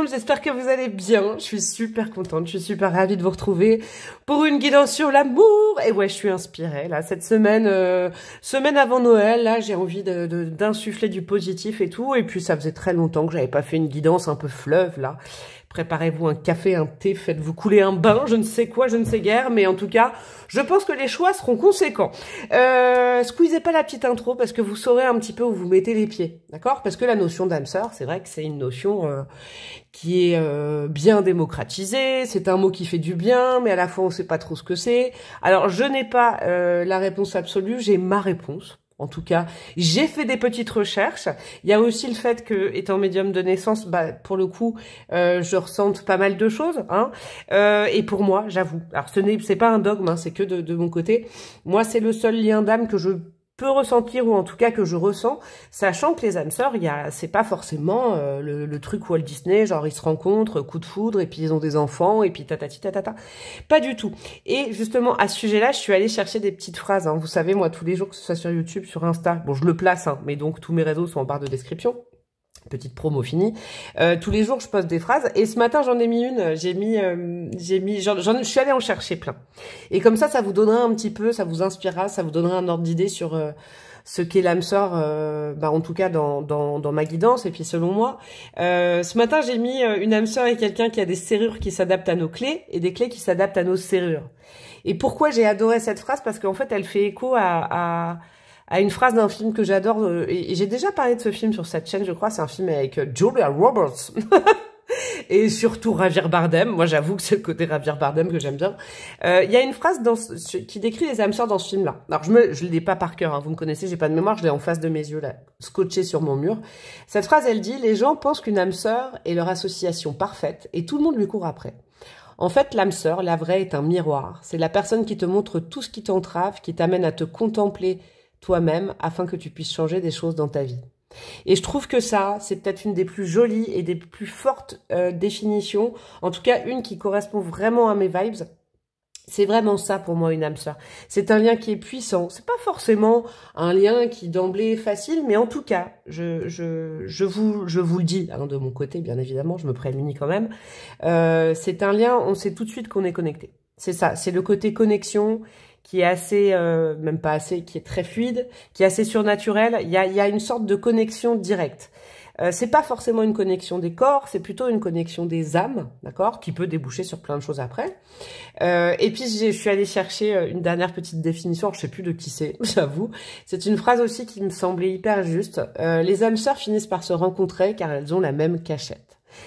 j'espère que vous allez bien. Je suis super contente, je suis super ravie de vous retrouver pour une guidance sur l'amour. Et ouais, je suis inspirée là cette semaine, semaine avant Noël. Là, j'ai envie d'insuffler du positif et tout. Et puis ça faisait très longtemps que j'avais pas fait une guidance un peu fleuve là. Préparez-vous un café, un thé, faites-vous couler un bain, je ne sais quoi, je ne sais guère, mais en tout cas, je pense que les choix seront conséquents. Squeezez pas la petite intro parce que vous saurez un petit peu où vous mettez les pieds, d'accord? Parce que la notion d'âme sœur, c'est vrai que c'est une notion qui est bien démocratisée, c'est un mot qui fait du bien, mais à la fois on sait pas trop ce que c'est. Alors, je n'ai pas la réponse absolue, j'ai ma réponse. En tout cas, j'ai fait des petites recherches. Il y a aussi le fait que, étant médium de naissance, bah, pour le coup, je ressente pas mal de choses. Hein. Et pour moi, j'avoue, alors c'est pas un dogme, hein, c'est que de mon côté. Moi, c'est le seul lien d'âme que je peux ressentir, ou en tout cas que je ressens, sachant que les âmes sœurs, c'est pas forcément le truc Walt Disney, genre ils se rencontrent, coup de foudre, et puis ils ont des enfants, et puis tatati tatata. Pas du tout. Et justement, à ce sujet-là, je suis allée chercher des petites phrases. Hein. Vous savez, moi, tous les jours, que ce soit sur YouTube, sur Insta, bon, je le place, hein, mais donc tous mes réseaux sont en barre de description. Petite promo finie. Tous les jours, je poste des phrases. Et ce matin, j'en ai mis une. Je suis allée en chercher plein. Et comme ça vous donnera un petit peu, ça vous inspirera, ça vous donnera un ordre d'idée sur ce qu'est l'âme sœur, en tout cas dans ma guidance. Et puis selon moi, ce matin, j'ai mis une âme sœur et quelqu'un qui a des serrures qui s'adaptent à nos clés et des clés qui s'adaptent à nos serrures. Et pourquoi j'ai adoré cette phrase? Parce qu'en fait, elle fait écho à une phrase d'un film que j'adore, et j'ai déjà parlé de ce film sur cette chaîne, je crois, c'est un film avec Julia Roberts, et surtout Javier Bardem. Moi, j'avoue que c'est le côté Javier Bardem que j'aime bien. Il y a une phrase qui décrit les âmes sœurs dans ce film-là. Alors, je l'ai pas par cœur, hein, vous me connaissez, j'ai pas de mémoire, je l'ai en face de mes yeux, là, scotché sur mon mur. Cette phrase, elle dit « Les gens pensent qu'une âme sœur est leur association parfaite, et tout le monde lui court après. » En fait, l'âme sœur, la vraie, est un miroir. C'est la personne qui te montre tout ce qui t'entrave, qui t'amène à te contempler toi-même afin que tu puisses changer des choses dans ta vie. Et je trouve que ça, c'est peut-être une des plus jolies et des plus fortes définitions, en tout cas une qui correspond vraiment à mes vibes. C'est vraiment ça pour moi, une âme sœur. C'est un lien qui est puissant. C'est pas forcément un lien qui d'emblée est facile, mais en tout cas, je vous le dis, hein, de mon côté, bien évidemment, je me prémunis quand même. C'est un lien, on sait tout de suite qu'on est connecté. C'est ça, c'est le côté connexion qui est assez, même pas assez, qui est très fluide, qui est assez surnaturel. Il y a une sorte de connexion directe. C'est pas forcément une connexion des corps, c'est plutôt une connexion des âmes, d'accord, qui peut déboucher sur plein de choses après. Et puis je suis allée chercher une dernière petite définition, je sais plus de qui c'est, j'avoue. C'est une phrase aussi qui me semblait hyper juste. Les âmes sœurs finissent par se rencontrer car elles ont la même cachette.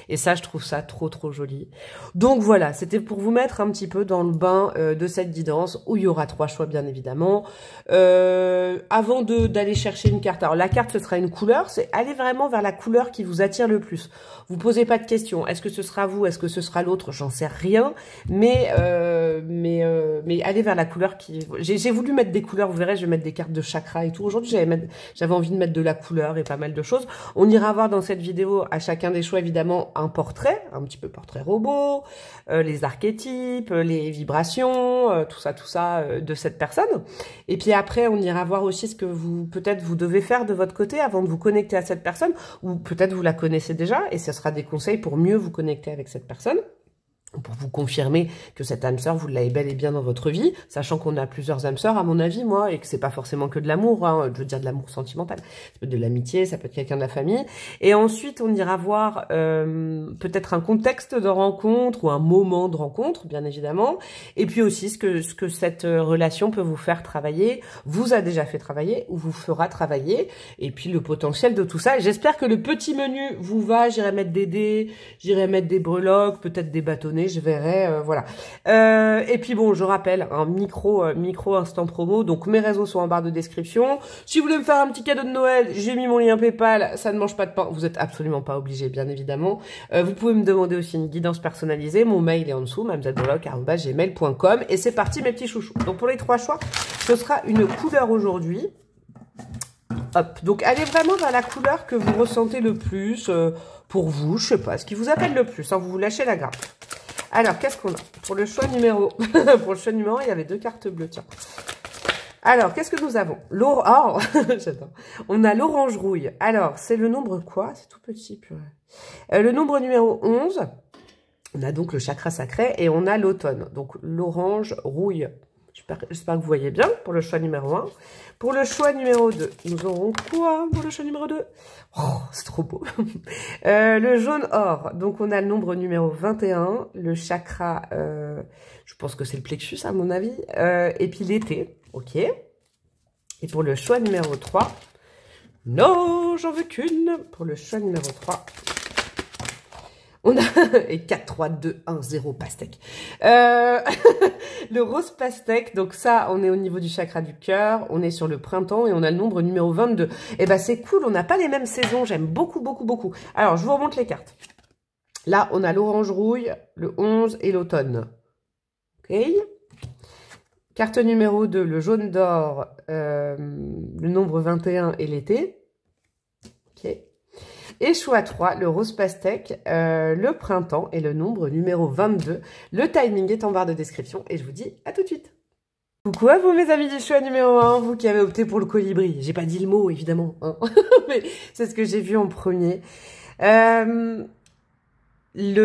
Et ça, je trouve ça trop joli. Donc voilà, c'était pour vous mettre un petit peu dans le bain de cette guidance, où il y aura 3 choix bien évidemment. Avant d'aller chercher une carte, alors la carte ce sera une couleur, c'est aller vraiment vers la couleur qui vous attire le plus. Vous posez pas de questions, est-ce que ce sera vous, est-ce que ce sera l'autre, j'en sais rien, mais allez vers la couleur qui... J'ai voulu mettre des couleurs, vous verrez, je vais mettre des cartes de chakra et tout. Aujourd'hui, j'avais envie de mettre de la couleur et pas mal de choses. On ira voir dans cette vidéo à chacun des choix évidemment un portrait, un petit peu portrait robot, les archétypes, les vibrations, tout ça de cette personne. Et puis après, on ira voir aussi ce que peut-être vous devez faire de votre côté avant de vous connecter à cette personne, ou peut-être vous la connaissez déjà, et ce sera des conseils pour mieux vous connecter avec cette personne, pour vous confirmer que cette âme sœur, vous l'avez bel et bien dans votre vie, sachant qu'on a plusieurs âmes sœurs, à mon avis, moi, et que c'est pas forcément que de l'amour, hein, je veux dire de l'amour sentimental, ça peut être de l'amitié, ça peut être quelqu'un de la famille, et ensuite, on ira voir peut-être un contexte de rencontre, ou un moment de rencontre, bien évidemment, et puis aussi ce que cette relation peut vous faire travailler, vous a déjà fait travailler, ou vous fera travailler, et puis le potentiel de tout ça. J'espère que le petit menu vous va, j'irai mettre des dés, j'irai mettre des breloques, peut-être des bâtonnets, je verrai, voilà. Et puis bon, je rappelle, un micro instant promo, donc mes réseaux sont en barre de description. Si vous voulez me faire un petit cadeau de Noël, j'ai mis mon lien PayPal, ça ne mange pas de pain, vous êtes absolument pas obligé, bien évidemment. Vous pouvez me demander aussi une guidance personnalisée, mon mail est en dessous, mamzadblock@gmail.com, et c'est parti mes petits chouchous. Donc pour les 3 choix, ce sera une couleur aujourd'hui. Hop, donc allez vraiment vers la couleur que vous ressentez le plus, pour vous, je sais pas, ce qui vous appelle le plus, hein, vous lâchez la grappe. Alors, qu'est-ce qu'on a pour le choix numéro pour le choix numéro 1, il y avait 2 cartes bleues, tiens. Alors, qu'est-ce que nous avons? Oh, j'adore. On a l'orange rouille. Alors, c'est le nombre quoi? C'est tout petit, purée. Le nombre numéro 11. On a donc le chakra sacré et on a l'automne. Donc, l'orange rouille. J'espère que vous voyez bien pour le choix numéro 1. Pour le choix numéro 2, nous aurons quoi pour le choix numéro 2? Oh, c'est trop beau. Le jaune or. Donc, on a le nombre numéro 21. Le chakra, je pense que c'est le plexus à mon avis. Et puis l'été. Ok. Et pour le choix numéro 3. Non, j'en veux qu'une. Pour le choix numéro 3. On a, et 4, 3, 2, 1, 0, pastèque. Le rose pastèque, donc ça, on est au niveau du chakra du cœur, on est sur le printemps et on a le nombre numéro 22. Et ben c'est cool, on n'a pas les mêmes saisons, j'aime beaucoup, beaucoup, beaucoup. Alors, je vous remonte les cartes. Là, on a l'orange rouille, le 11 et l'automne. Ok. Carte numéro 2, le jaune d'or, le nombre 21 et l'été. Ok. Et choix 3, le rose pastèque, le printemps et le nombre numéro 22. Le timing est en barre de description et je vous dis à tout de suite. Coucou à vous mes amis du choix numéro 1, vous qui avez opté pour le colibri. J'ai pas dit le mot évidemment, hein. Mais c'est ce que j'ai vu en premier. Le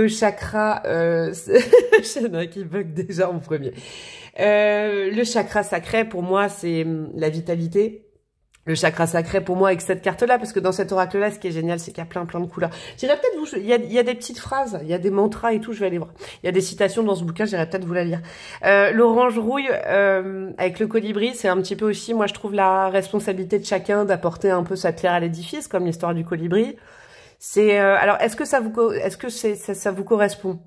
chakra, il y en a qui bug déjà en premier. Le chakra sacré pour moi c'est la vitalité. Le chakra sacré pour moi avec cette carte-là, parce que dans cet oracle-là, ce qui est génial, c'est qu'il y a plein de couleurs. J'irai peut-être vous, il y a des petites phrases, il y a des mantras et tout, je vais aller voir. Il y a des citations dans ce bouquin, j'irai peut-être vous la lire. L'orange rouille, avec le colibri, c'est un petit peu aussi, moi je trouve la responsabilité de chacun d'apporter un peu sa pierre à l'édifice, comme l'histoire du colibri. C'est alors est-ce que ça vous correspond?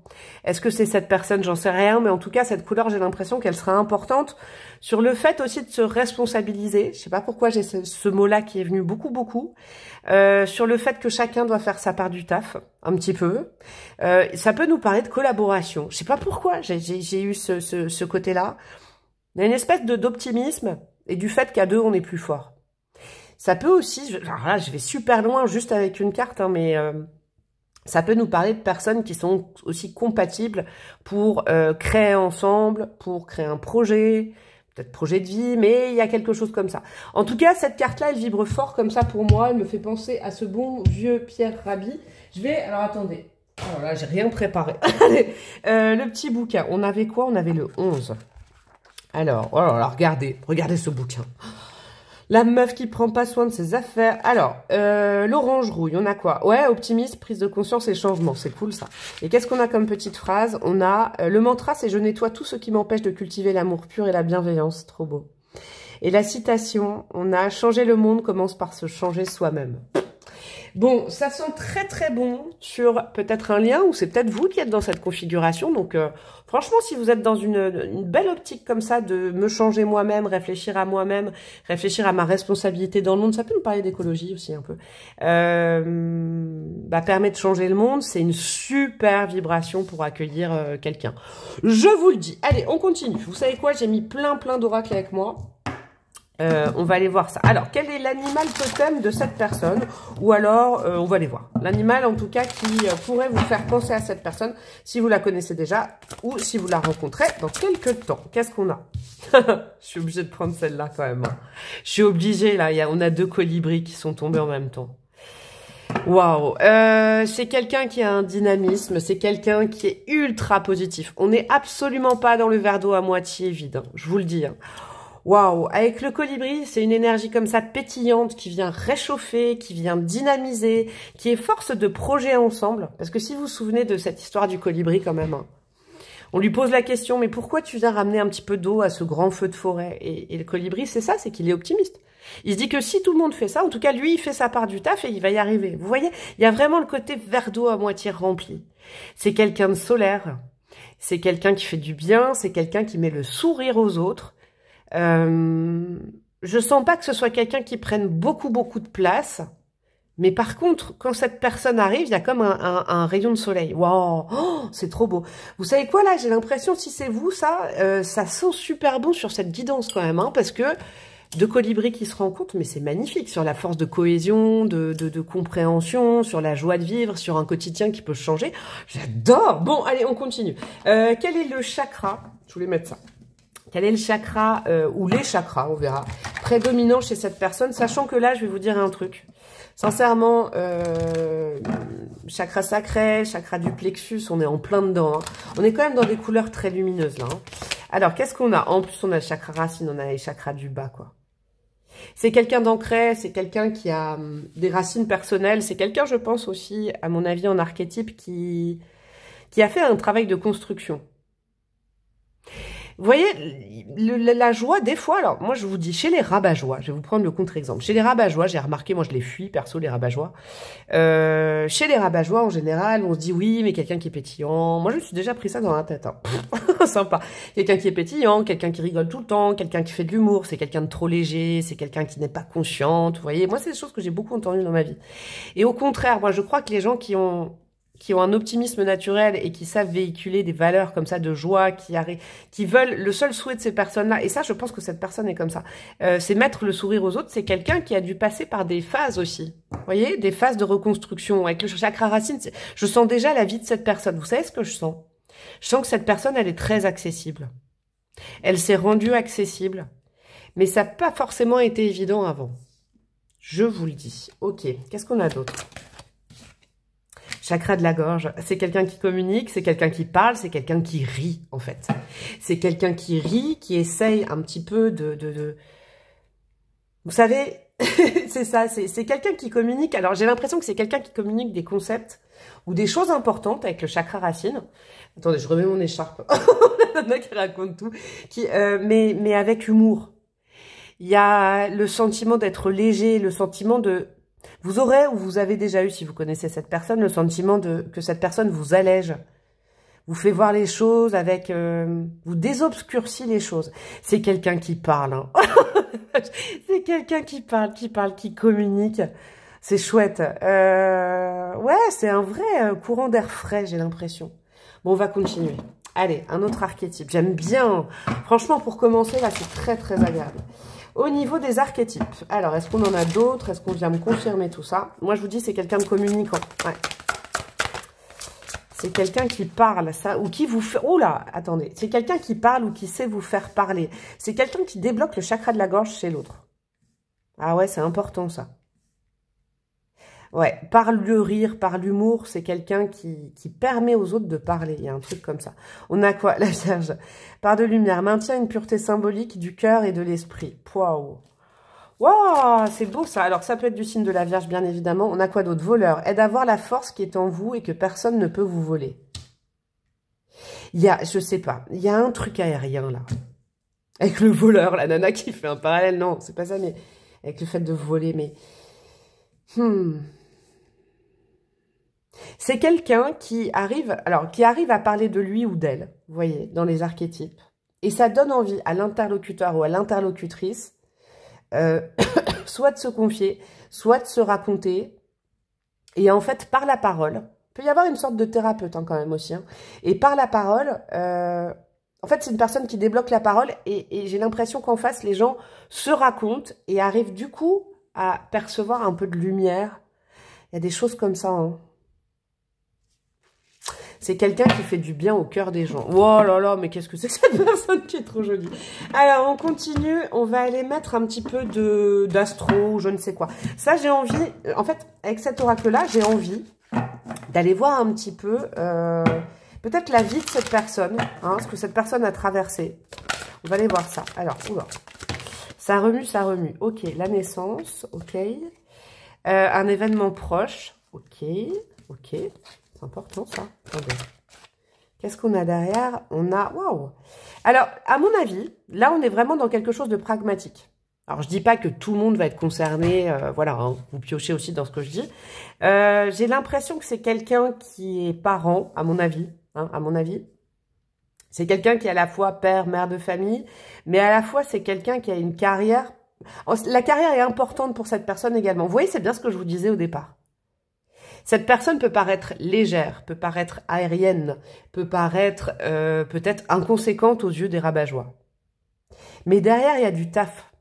Est-ce que c'est cette personne? J'en sais rien, mais en tout cas cette couleur, j'ai l'impression qu'elle sera importante sur le fait aussi de se responsabiliser. Je sais pas pourquoi j'ai ce mot-là qui est venu beaucoup sur le fait que chacun doit faire sa part du taf un petit peu. Ça peut nous parler de collaboration. Je sais pas pourquoi j'ai eu ce côté-là. Il y a une espèce d'optimisme et du fait qu'à deux on est plus fort. Ça peut aussi, alors là je vais super loin juste avec une carte, hein, mais ça peut nous parler de personnes qui sont aussi compatibles pour créer ensemble, pour créer un projet, peut-être projet de vie, mais il y a quelque chose comme ça. En tout cas, cette carte-là, elle vibre fort comme ça pour moi, elle me fait penser à ce bon vieux Pierre Rabhi. Je vais, alors attendez, alors là j'ai rien préparé. Allez, le petit bouquin, on avait quoi? On avait le 11. Alors, oh là là, regardez ce bouquin. La meuf qui prend pas soin de ses affaires. Alors, l'orange rouille, on a quoi? Ouais, optimisme, prise de conscience et changement. C'est cool, ça. Et qu'est-ce qu'on a comme petite phrase? On a le mantra, c'est « Je nettoie tout ce qui m'empêche de cultiver l'amour pur et la bienveillance ». Trop beau. Et la citation, on a « Changer le monde commence par se changer soi-même ». Bon, ça sent très bon sur peut-être un lien ou c'est peut-être vous qui êtes dans cette configuration. Donc, franchement, si vous êtes dans une belle optique comme ça de me changer moi-même, réfléchir à moi-même, réfléchir à ma responsabilité dans le monde, ça peut nous parler d'écologie aussi un peu, permet de changer le monde. C'est une super vibration pour accueillir quelqu'un. Je vous le dis. Allez, on continue. Vous savez quoi? J'ai mis plein d'oracles avec moi. On va aller voir ça. Alors, quel est l'animal totem de cette personne? Ou alors, on va aller voir. L'animal, en tout cas, qui pourrait vous faire penser à cette personne, si vous la connaissez déjà, ou si vous la rencontrez dans quelques temps. Qu'est-ce qu'on a? Je suis obligée de prendre celle-là, quand même. Je suis obligée, là. On a deux colibris qui sont tombés en même temps. Waouh, c'est quelqu'un qui a un dynamisme, c'est quelqu'un qui est ultra positif. On n'est absolument pas dans le verre d'eau à moitié vide, hein, je vous le dis. Hein. Waouh, avec le colibri, c'est une énergie comme ça pétillante qui vient réchauffer, qui vient dynamiser, qui est force de projet ensemble. Parce que si vous vous souvenez de cette histoire du colibri quand même, hein, on lui pose la question, mais pourquoi tu viens ramener un petit peu d'eau à ce grand feu de forêt? Et le colibri, c'est ça, c'est qu'il est optimiste. Il se dit que si tout le monde fait ça, en tout cas lui, il fait sa part du taf et il va y arriver. Vous voyez, il y a vraiment le côté verre d'eau à moitié rempli. C'est quelqu'un de solaire, c'est quelqu'un qui fait du bien, c'est quelqu'un qui met le sourire aux autres. Je sens pas que ce soit quelqu'un qui prenne beaucoup de place, mais par contre, quand cette personne arrive, il y a comme un rayon de soleil. Waouh, oh, c'est trop beau. Vous savez quoi là? J'ai l'impression, si c'est vous, ça sent super bon sur cette guidance quand même, hein, parce que deux colibris qui se rencontrent, mais c'est magnifique, sur la force de cohésion, de compréhension, sur la joie de vivre, sur un quotidien qui peut changer. J'adore. Bon, allez, on continue. Quel est le chakra? Je voulais mettre ça. Quel est le chakra, ou les chakras, on verra, prédominants chez cette personne, sachant que là, je vais vous dire un truc. Sincèrement, chakra sacré, chakra du plexus, on est en plein dedans. Hein. On est quand même dans des couleurs très lumineuses, là. Hein. Alors, qu'est-ce qu'on a? En plus, on a le chakra racine, on a les chakras du bas, quoi. C'est quelqu'un d'ancré, c'est quelqu'un qui a des racines personnelles, c'est quelqu'un, je pense aussi, à mon avis, en archétype, qui a fait un travail de construction. Vous voyez, la joie, des fois, alors moi je vous dis, chez les rabat-joie, je vais vous prendre le contre-exemple. Chez les rabat-joie, j'ai remarqué, moi je les fuis, perso, les rabat-joie. Chez les rabat-joie, en général, on se dit, oui, mais quelqu'un qui est pétillant. Moi je me suis déjà pris ça dans la tête. Hein. Sympa. Quelqu'un qui est pétillant, quelqu'un qui rigole tout le temps, quelqu'un qui fait de l'humour, c'est quelqu'un de trop léger, c'est quelqu'un qui n'est pas consciente. Vous voyez, moi c'est des choses que j'ai beaucoup entendues dans ma vie. Et au contraire, moi je crois que les gens qui ont un optimisme naturel et qui savent véhiculer des valeurs comme ça de joie, qui veulent, le seul souhait de ces personnes-là, et ça, je pense que cette personne est comme ça, c'est mettre le sourire aux autres, c'est quelqu'un qui a dû passer par des phases aussi. Vous voyez, des phases de reconstruction. Avec le chakra racine, je sens déjà la vie de cette personne. Vous savez ce que je sens? Je sens que cette personne, elle est très accessible. Elle s'est rendue accessible, mais ça n'a pas forcément été évident avant. Je vous le dis. Ok, qu'est-ce qu'on a d'autre? Chakra de la gorge, c'est quelqu'un qui communique, c'est quelqu'un qui parle, c'est quelqu'un qui rit, en fait. C'est quelqu'un qui rit, qui essaye un petit peu de... Vous savez, c'est ça, c'est quelqu'un qui communique. Alors, j'ai l'impression que c'est quelqu'un qui communique des concepts ou des choses importantes avec le chakra racine. Attendez, je remets mon écharpe. La nana qui raconte tout. Mais avec humour. Il y a le sentiment d'être léger, le sentiment de... Vous aurez ou vous avez déjà eu, si vous connaissez cette personne, le sentiment que cette personne vous allège, vous fait voir les choses avec... vous désobscurcit les choses. C'est quelqu'un qui parle. Hein. C'est quelqu'un qui parle, qui communique. C'est chouette. Ouais, c'est un vrai courant d'air frais, j'ai l'impression. Bon, on va continuer. Allez, un autre archétype. J'aime bien. Franchement, pour commencer, là, c'est très, très agréable. Au niveau des archétypes, alors, est-ce qu'on en a d'autres? Est-ce qu'on vient me confirmer tout ça? Moi, je vous dis, c'est quelqu'un de communicant. Ouais. C'est quelqu'un qui parle, ça, ou qui vous fait... Oh là, attendez. C'est quelqu'un qui parle ou qui sait vous faire parler. C'est quelqu'un qui débloque le chakra de la gorge chez l'autre. Ah ouais, c'est important, ça. Ouais, par le rire, par l'humour, c'est quelqu'un qui permet aux autres de parler. Il y a un truc comme ça. On a quoi? La Vierge. Par de lumière, maintient une pureté symbolique du cœur et de l'esprit. Waouh! Waouh, c'est beau ça. Alors, ça peut être du signe de la Vierge, bien évidemment. On a quoi d'autre? Voleur. Aide à voir la force qui est en vous et que personne ne peut vous voler. Il y a, je sais pas, il y a un truc aérien, là. Avec le voleur, la nana qui fait un parallèle. Non, c'est pas ça, mais avec le fait de voler, mais... C'est quelqu'un qui arrive à parler de lui ou d'elle, vous voyez, dans les archétypes. Et ça donne envie à l'interlocuteur ou à l'interlocutrice, soit de se confier, soit de se raconter. Et en fait, par la parole, il peut y avoir une sorte de thérapeute hein, quand même aussi. Hein, et par la parole, en fait, c'est une personne qui débloque la parole et j'ai l'impression qu'en face, les gens se racontent et arrivent du coup à percevoir un peu de lumière. Il y a des choses comme ça, hein. C'est quelqu'un qui fait du bien au cœur des gens. Oh là là, mais qu'est-ce que c'est que cette personne qui est trop jolie. Alors, on continue. On va aller mettre un petit peu d'astro, je ne sais quoi. Ça, j'ai envie... En fait, avec cet oracle-là, j'ai envie d'aller voir un petit peu... peut-être la vie de cette personne. Hein, ce que cette personne a traversé. On va aller voir ça. Alors, oula. Ça remue, ça remue. Ok, la naissance. Ok. Un événement proche. Ok. Ok. C'est important, ça. Attendez. Qu'est-ce qu'on a derrière? On a... Waouh! Alors, à mon avis, là, on est vraiment dans quelque chose de pragmatique. Alors, je dis pas que tout le monde va être concerné. Voilà, hein, vous piochez aussi dans ce que je dis. J'ai l'impression que c'est quelqu'un qui est parent, à mon avis. Hein, à mon avis. C'est quelqu'un qui est à la fois père, mère de famille, mais à la fois, c'est quelqu'un qui a une carrière. La carrière est importante pour cette personne également. Vous voyez, c'est bien ce que je vous disais au départ. Cette personne peut paraître légère, peut paraître aérienne, peut paraître peut-être inconséquente aux yeux des rabat-joie. Mais derrière, il y a du taf.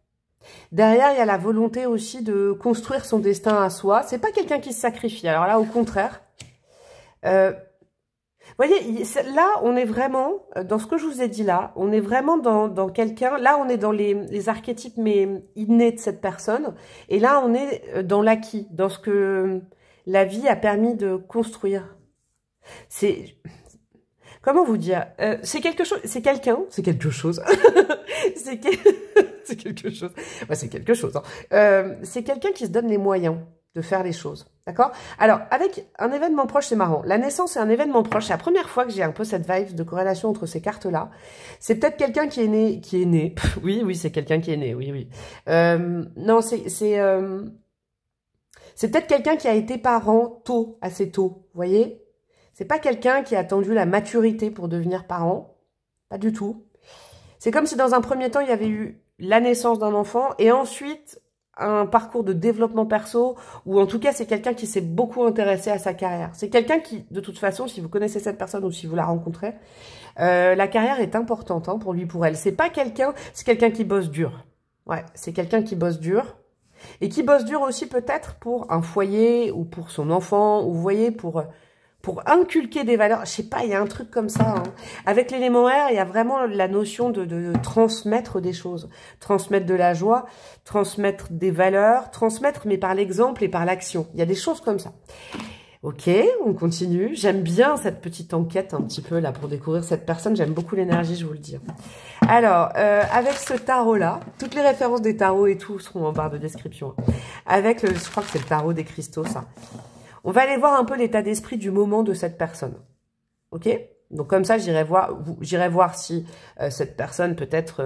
Derrière, il y a la volonté aussi de construire son destin à soi. C'est pas quelqu'un qui se sacrifie. Alors là, au contraire, voyez, là, on est vraiment, dans ce que je vous ai dit là, on est vraiment dans quelqu'un, là, on est dans les archétypes mais innés de cette personne, et là, on est dans l'acquis, dans ce que la vie a permis de construire. C'est... Comment vous dire, c'est quelque chose, c'est quelqu'un, c'est quelque chose, c'est quelque chose, ouais, c'est quelque chose, hein. C'est quelqu'un qui se donne les moyens de faire les choses, d'accord? Alors, avec un événement proche, c'est marrant, la naissance est un événement proche, c'est la première fois que j'ai un peu cette vibe de corrélation entre ces cartes-là, c'est peut-être quelqu'un qui est né, oui, c'est quelqu'un qui est né, oui. Non, c'est peut-être quelqu'un qui a été parent tôt, assez tôt, vous voyez? C'est pas quelqu'un qui a attendu la maturité pour devenir parent. Pas du tout. C'est comme si dans un premier temps, il y avait eu la naissance d'un enfant et ensuite un parcours de développement perso ou en tout cas, c'est quelqu'un qui s'est beaucoup intéressé à sa carrière. C'est quelqu'un qui, de toute façon, si vous connaissez cette personne ou si vous la rencontrez, la carrière est importante hein, pour lui, pour elle. C'est pas quelqu'un, c'est quelqu'un qui bosse dur. Ouais, c'est quelqu'un qui bosse dur. Et qui bosse dur aussi peut-être pour un foyer ou pour son enfant ou vous voyez, pour inculquer des valeurs, je sais pas, il y a un truc comme ça. Hein. Avec l'élément R, il y a vraiment la notion de transmettre des choses. Transmettre de la joie, transmettre des valeurs, transmettre mais par l'exemple et par l'action. Il y a des choses comme ça. Ok, on continue. J'aime bien cette petite enquête un petit peu là pour découvrir cette personne. J'aime beaucoup l'énergie, je vous le dis. Alors, avec ce tarot-là, toutes les références des tarots et tout seront en barre de description. Avec, je crois que c'est le tarot des cristaux, ça. On va aller voir un peu l'état d'esprit du moment de cette personne. Ok? Donc comme ça, j'irai voir si cette personne, peut-être,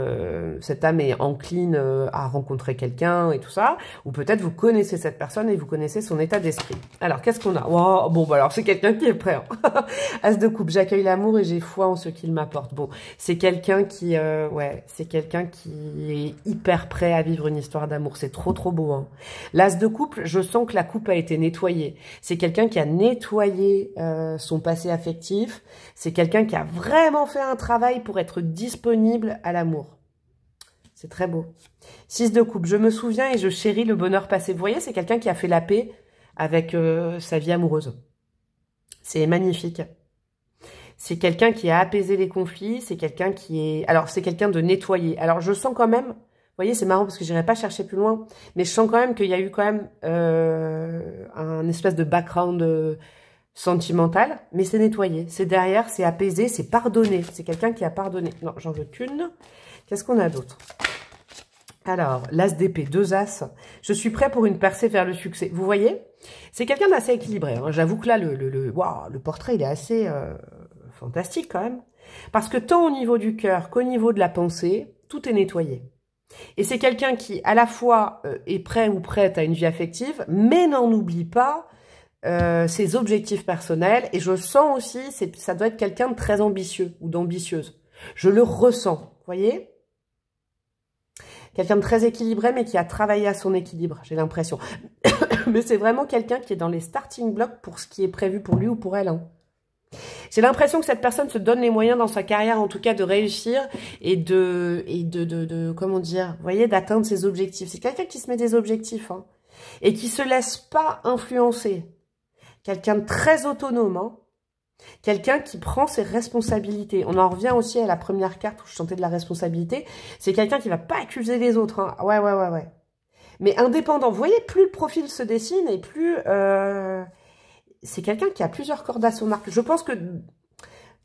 cette âme est encline à rencontrer quelqu'un et tout ça. Ou peut-être vous connaissez cette personne et vous connaissez son état d'esprit. Alors, qu'est-ce qu'on a? Wow, bon, bah alors c'est quelqu'un qui est prêt. Hein. As de coupe, j'accueille l'amour et j'ai foi en ce qu'il m'apporte. Bon, c'est quelqu'un qui, c'est quelqu'un qui est hyper prêt à vivre une histoire d'amour. C'est trop, trop beau. Hein. L'as de coupe, je sens que la coupe a été nettoyée. C'est quelqu'un qui a nettoyé son passé affectif. C'est quelqu'un qui a vraiment fait un travail pour être disponible à l'amour. C'est très beau. 6 de coupe, je me souviens et je chéris le bonheur passé. Vous voyez, c'est quelqu'un qui a fait la paix avec sa vie amoureuse. C'est magnifique. C'est quelqu'un qui a apaisé les conflits. C'est quelqu'un qui est... Alors, c'est quelqu'un de nettoyé. Alors, je sens quand même... Vous voyez, c'est marrant parce que j'irai pas chercher plus loin. Mais je sens quand même qu'il y a eu quand même un espèce de background... sentimental, mais c'est nettoyé, c'est derrière, c'est apaisé, c'est pardonné. C'est quelqu'un qui a pardonné. Non, j'en veux qu'une. Qu'est-ce qu'on a d'autre? Alors, l'as d'épée, 2 as. Je suis prêt pour une percée vers le succès. Vous voyez? C'est quelqu'un d'assez équilibré. Hein. J'avoue que là, le portrait, il est assez fantastique quand même. Parce que tant au niveau du cœur qu'au niveau de la pensée, tout est nettoyé. Et c'est quelqu'un qui, à la fois, est prêt ou prête à une vie affective, mais n'en oublie pas ses objectifs personnels, et je sens aussi, ça doit être quelqu'un de très ambitieux ou d'ambitieuse. Je le ressens, vous voyez? Quelqu'un de très équilibré, mais qui a travaillé à son équilibre, j'ai l'impression. Mais c'est vraiment quelqu'un qui est dans les starting blocks pour ce qui est prévu pour lui ou pour elle. Hein. J'ai l'impression que cette personne se donne les moyens dans sa carrière, en tout cas, de réussir et comment dire, vous voyez, d'atteindre ses objectifs. C'est quelqu'un qui se met des objectifs, hein, et qui se laisse pas influencer. Quelqu'un de très autonome, hein. Quelqu'un qui prend ses responsabilités. On en revient aussi à la première carte où je sentais de la responsabilité. C'est quelqu'un qui va pas accuser les autres. Hein. Ouais. Mais indépendant. Vous voyez, plus le profil se dessine et plus... c'est quelqu'un qui a plusieurs cordes à son arc. Je pense que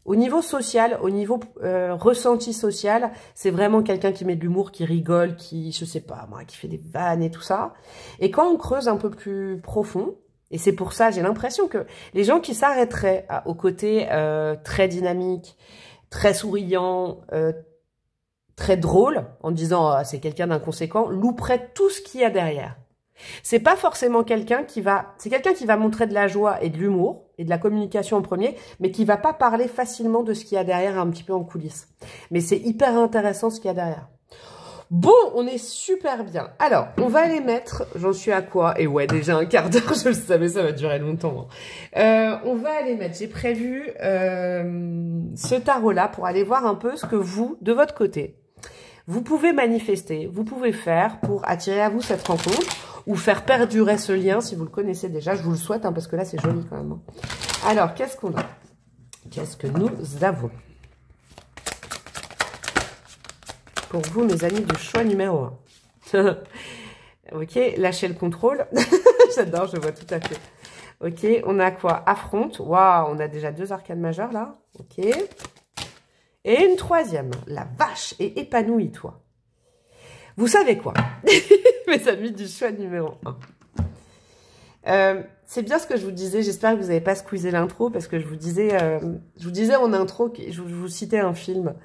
au niveau social, au niveau ressenti social, c'est vraiment quelqu'un qui met de l'humour, qui rigole, qui, je sais pas moi, qui fait des vannes et tout ça. Et quand on creuse un peu plus profond... Et c'est pour ça, j'ai l'impression que les gens qui s'arrêteraient au côté très dynamique, très souriant, très drôle, en disant c'est quelqu'un d'inconséquent, louperaient tout ce qu'il y a derrière. C'est pas forcément quelqu'un qui va... C'est quelqu'un qui va montrer de la joie et de l'humour, et de la communication en premier, mais qui va pas parler facilement de ce qu'il y a derrière un petit peu en coulisses. Mais c'est hyper intéressant ce qu'il y a derrière. Bon, on est super bien. Alors, on va aller mettre... J'en suis à quoi? Et ouais, déjà un quart d'heure, je le savais, ça va durer longtemps. Hein. On va aller mettre... J'ai prévu ce tarot-là pour aller voir un peu ce que vous, de votre côté, vous pouvez manifester, vous pouvez faire pour attirer à vous cette rencontre ou faire perdurer ce lien si vous le connaissez déjà. Je vous le souhaite, hein, parce que là, c'est joli quand même. Hein. Alors, qu'est-ce qu'on a? Qu'est-ce que nous avons pour vous, mes amis du choix numéro 1? Ok, lâchez le contrôle. J'adore, je vois tout à fait. Ok, on a quoi? Affronte. Waouh, on a déjà 2 arcanes majeures là. Ok. Et une 3e. La vache, et épanouis-toi. Vous savez quoi? Mes amis du choix numéro 1. C'est bien ce que je vous disais. J'espère que vous n'avez pas squeezé l'intro parce que je vous disais en intro, je vous citais un film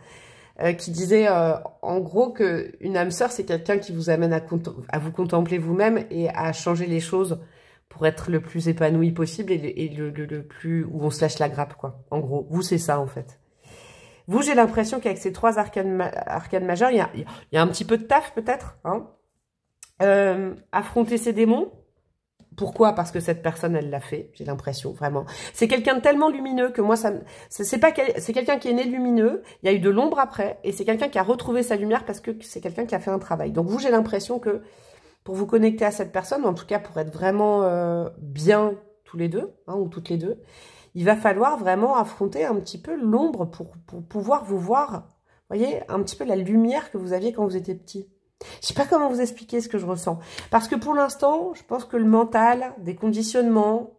qui disait en gros qu'une âme sœur, c'est quelqu'un qui vous amène à vous contempler vous-même et à changer les choses pour être le plus épanoui possible et le plus où on se lâche la grappe, quoi. En gros, vous, c'est ça, en fait. Vous, j'ai l'impression qu'avec ces 3 arcanes majeures, il y a un petit peu de taf, peut-être, hein. Affronter ses démons. Pourquoi? Parce que cette personne, elle l'a fait, j'ai l'impression, vraiment. C'est quelqu'un de tellement lumineux que moi, c'est quelqu'un qui est né lumineux, il y a eu de l'ombre après, et c'est quelqu'un qui a retrouvé sa lumière parce que c'est quelqu'un qui a fait un travail. Donc vous, j'ai l'impression que pour vous connecter à cette personne, en tout cas pour être vraiment bien tous les deux, hein, ou toutes les deux, il va falloir vraiment affronter un petit peu l'ombre pour pouvoir vous voir, vous voyez, un petit peu la lumière que vous aviez quand vous étiez petit. Je sais pas comment vous expliquer ce que je ressens. Parce que pour l'instant, je pense que le mental, des conditionnements,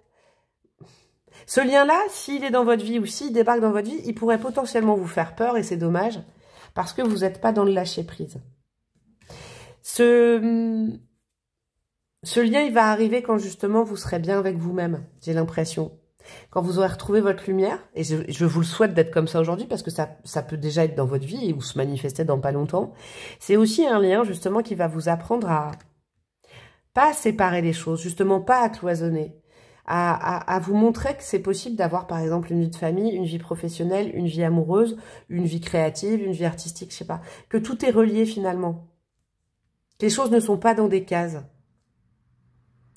ce lien-là, s'il est dans votre vie ou s'il débarque dans votre vie, il pourrait potentiellement vous faire peur et c'est dommage parce que vous n'êtes pas dans le lâcher-prise. Ce lien, il va arriver quand justement vous serez bien avec vous-même, j'ai l'impression. Quand vous aurez retrouvé votre lumière, et je vous le souhaite d'être comme ça aujourd'hui, parce que ça peut déjà être dans votre vie ou se manifester dans pas longtemps, c'est aussi un lien justement qui va vous apprendre à pas séparer les choses, justement pas à cloisonner, à vous montrer que c'est possible d'avoir par exemple une vie de famille, une vie professionnelle, une vie amoureuse, une vie créative, une vie artistique, je sais pas, que tout est relié finalement. Que les choses ne sont pas dans des cases.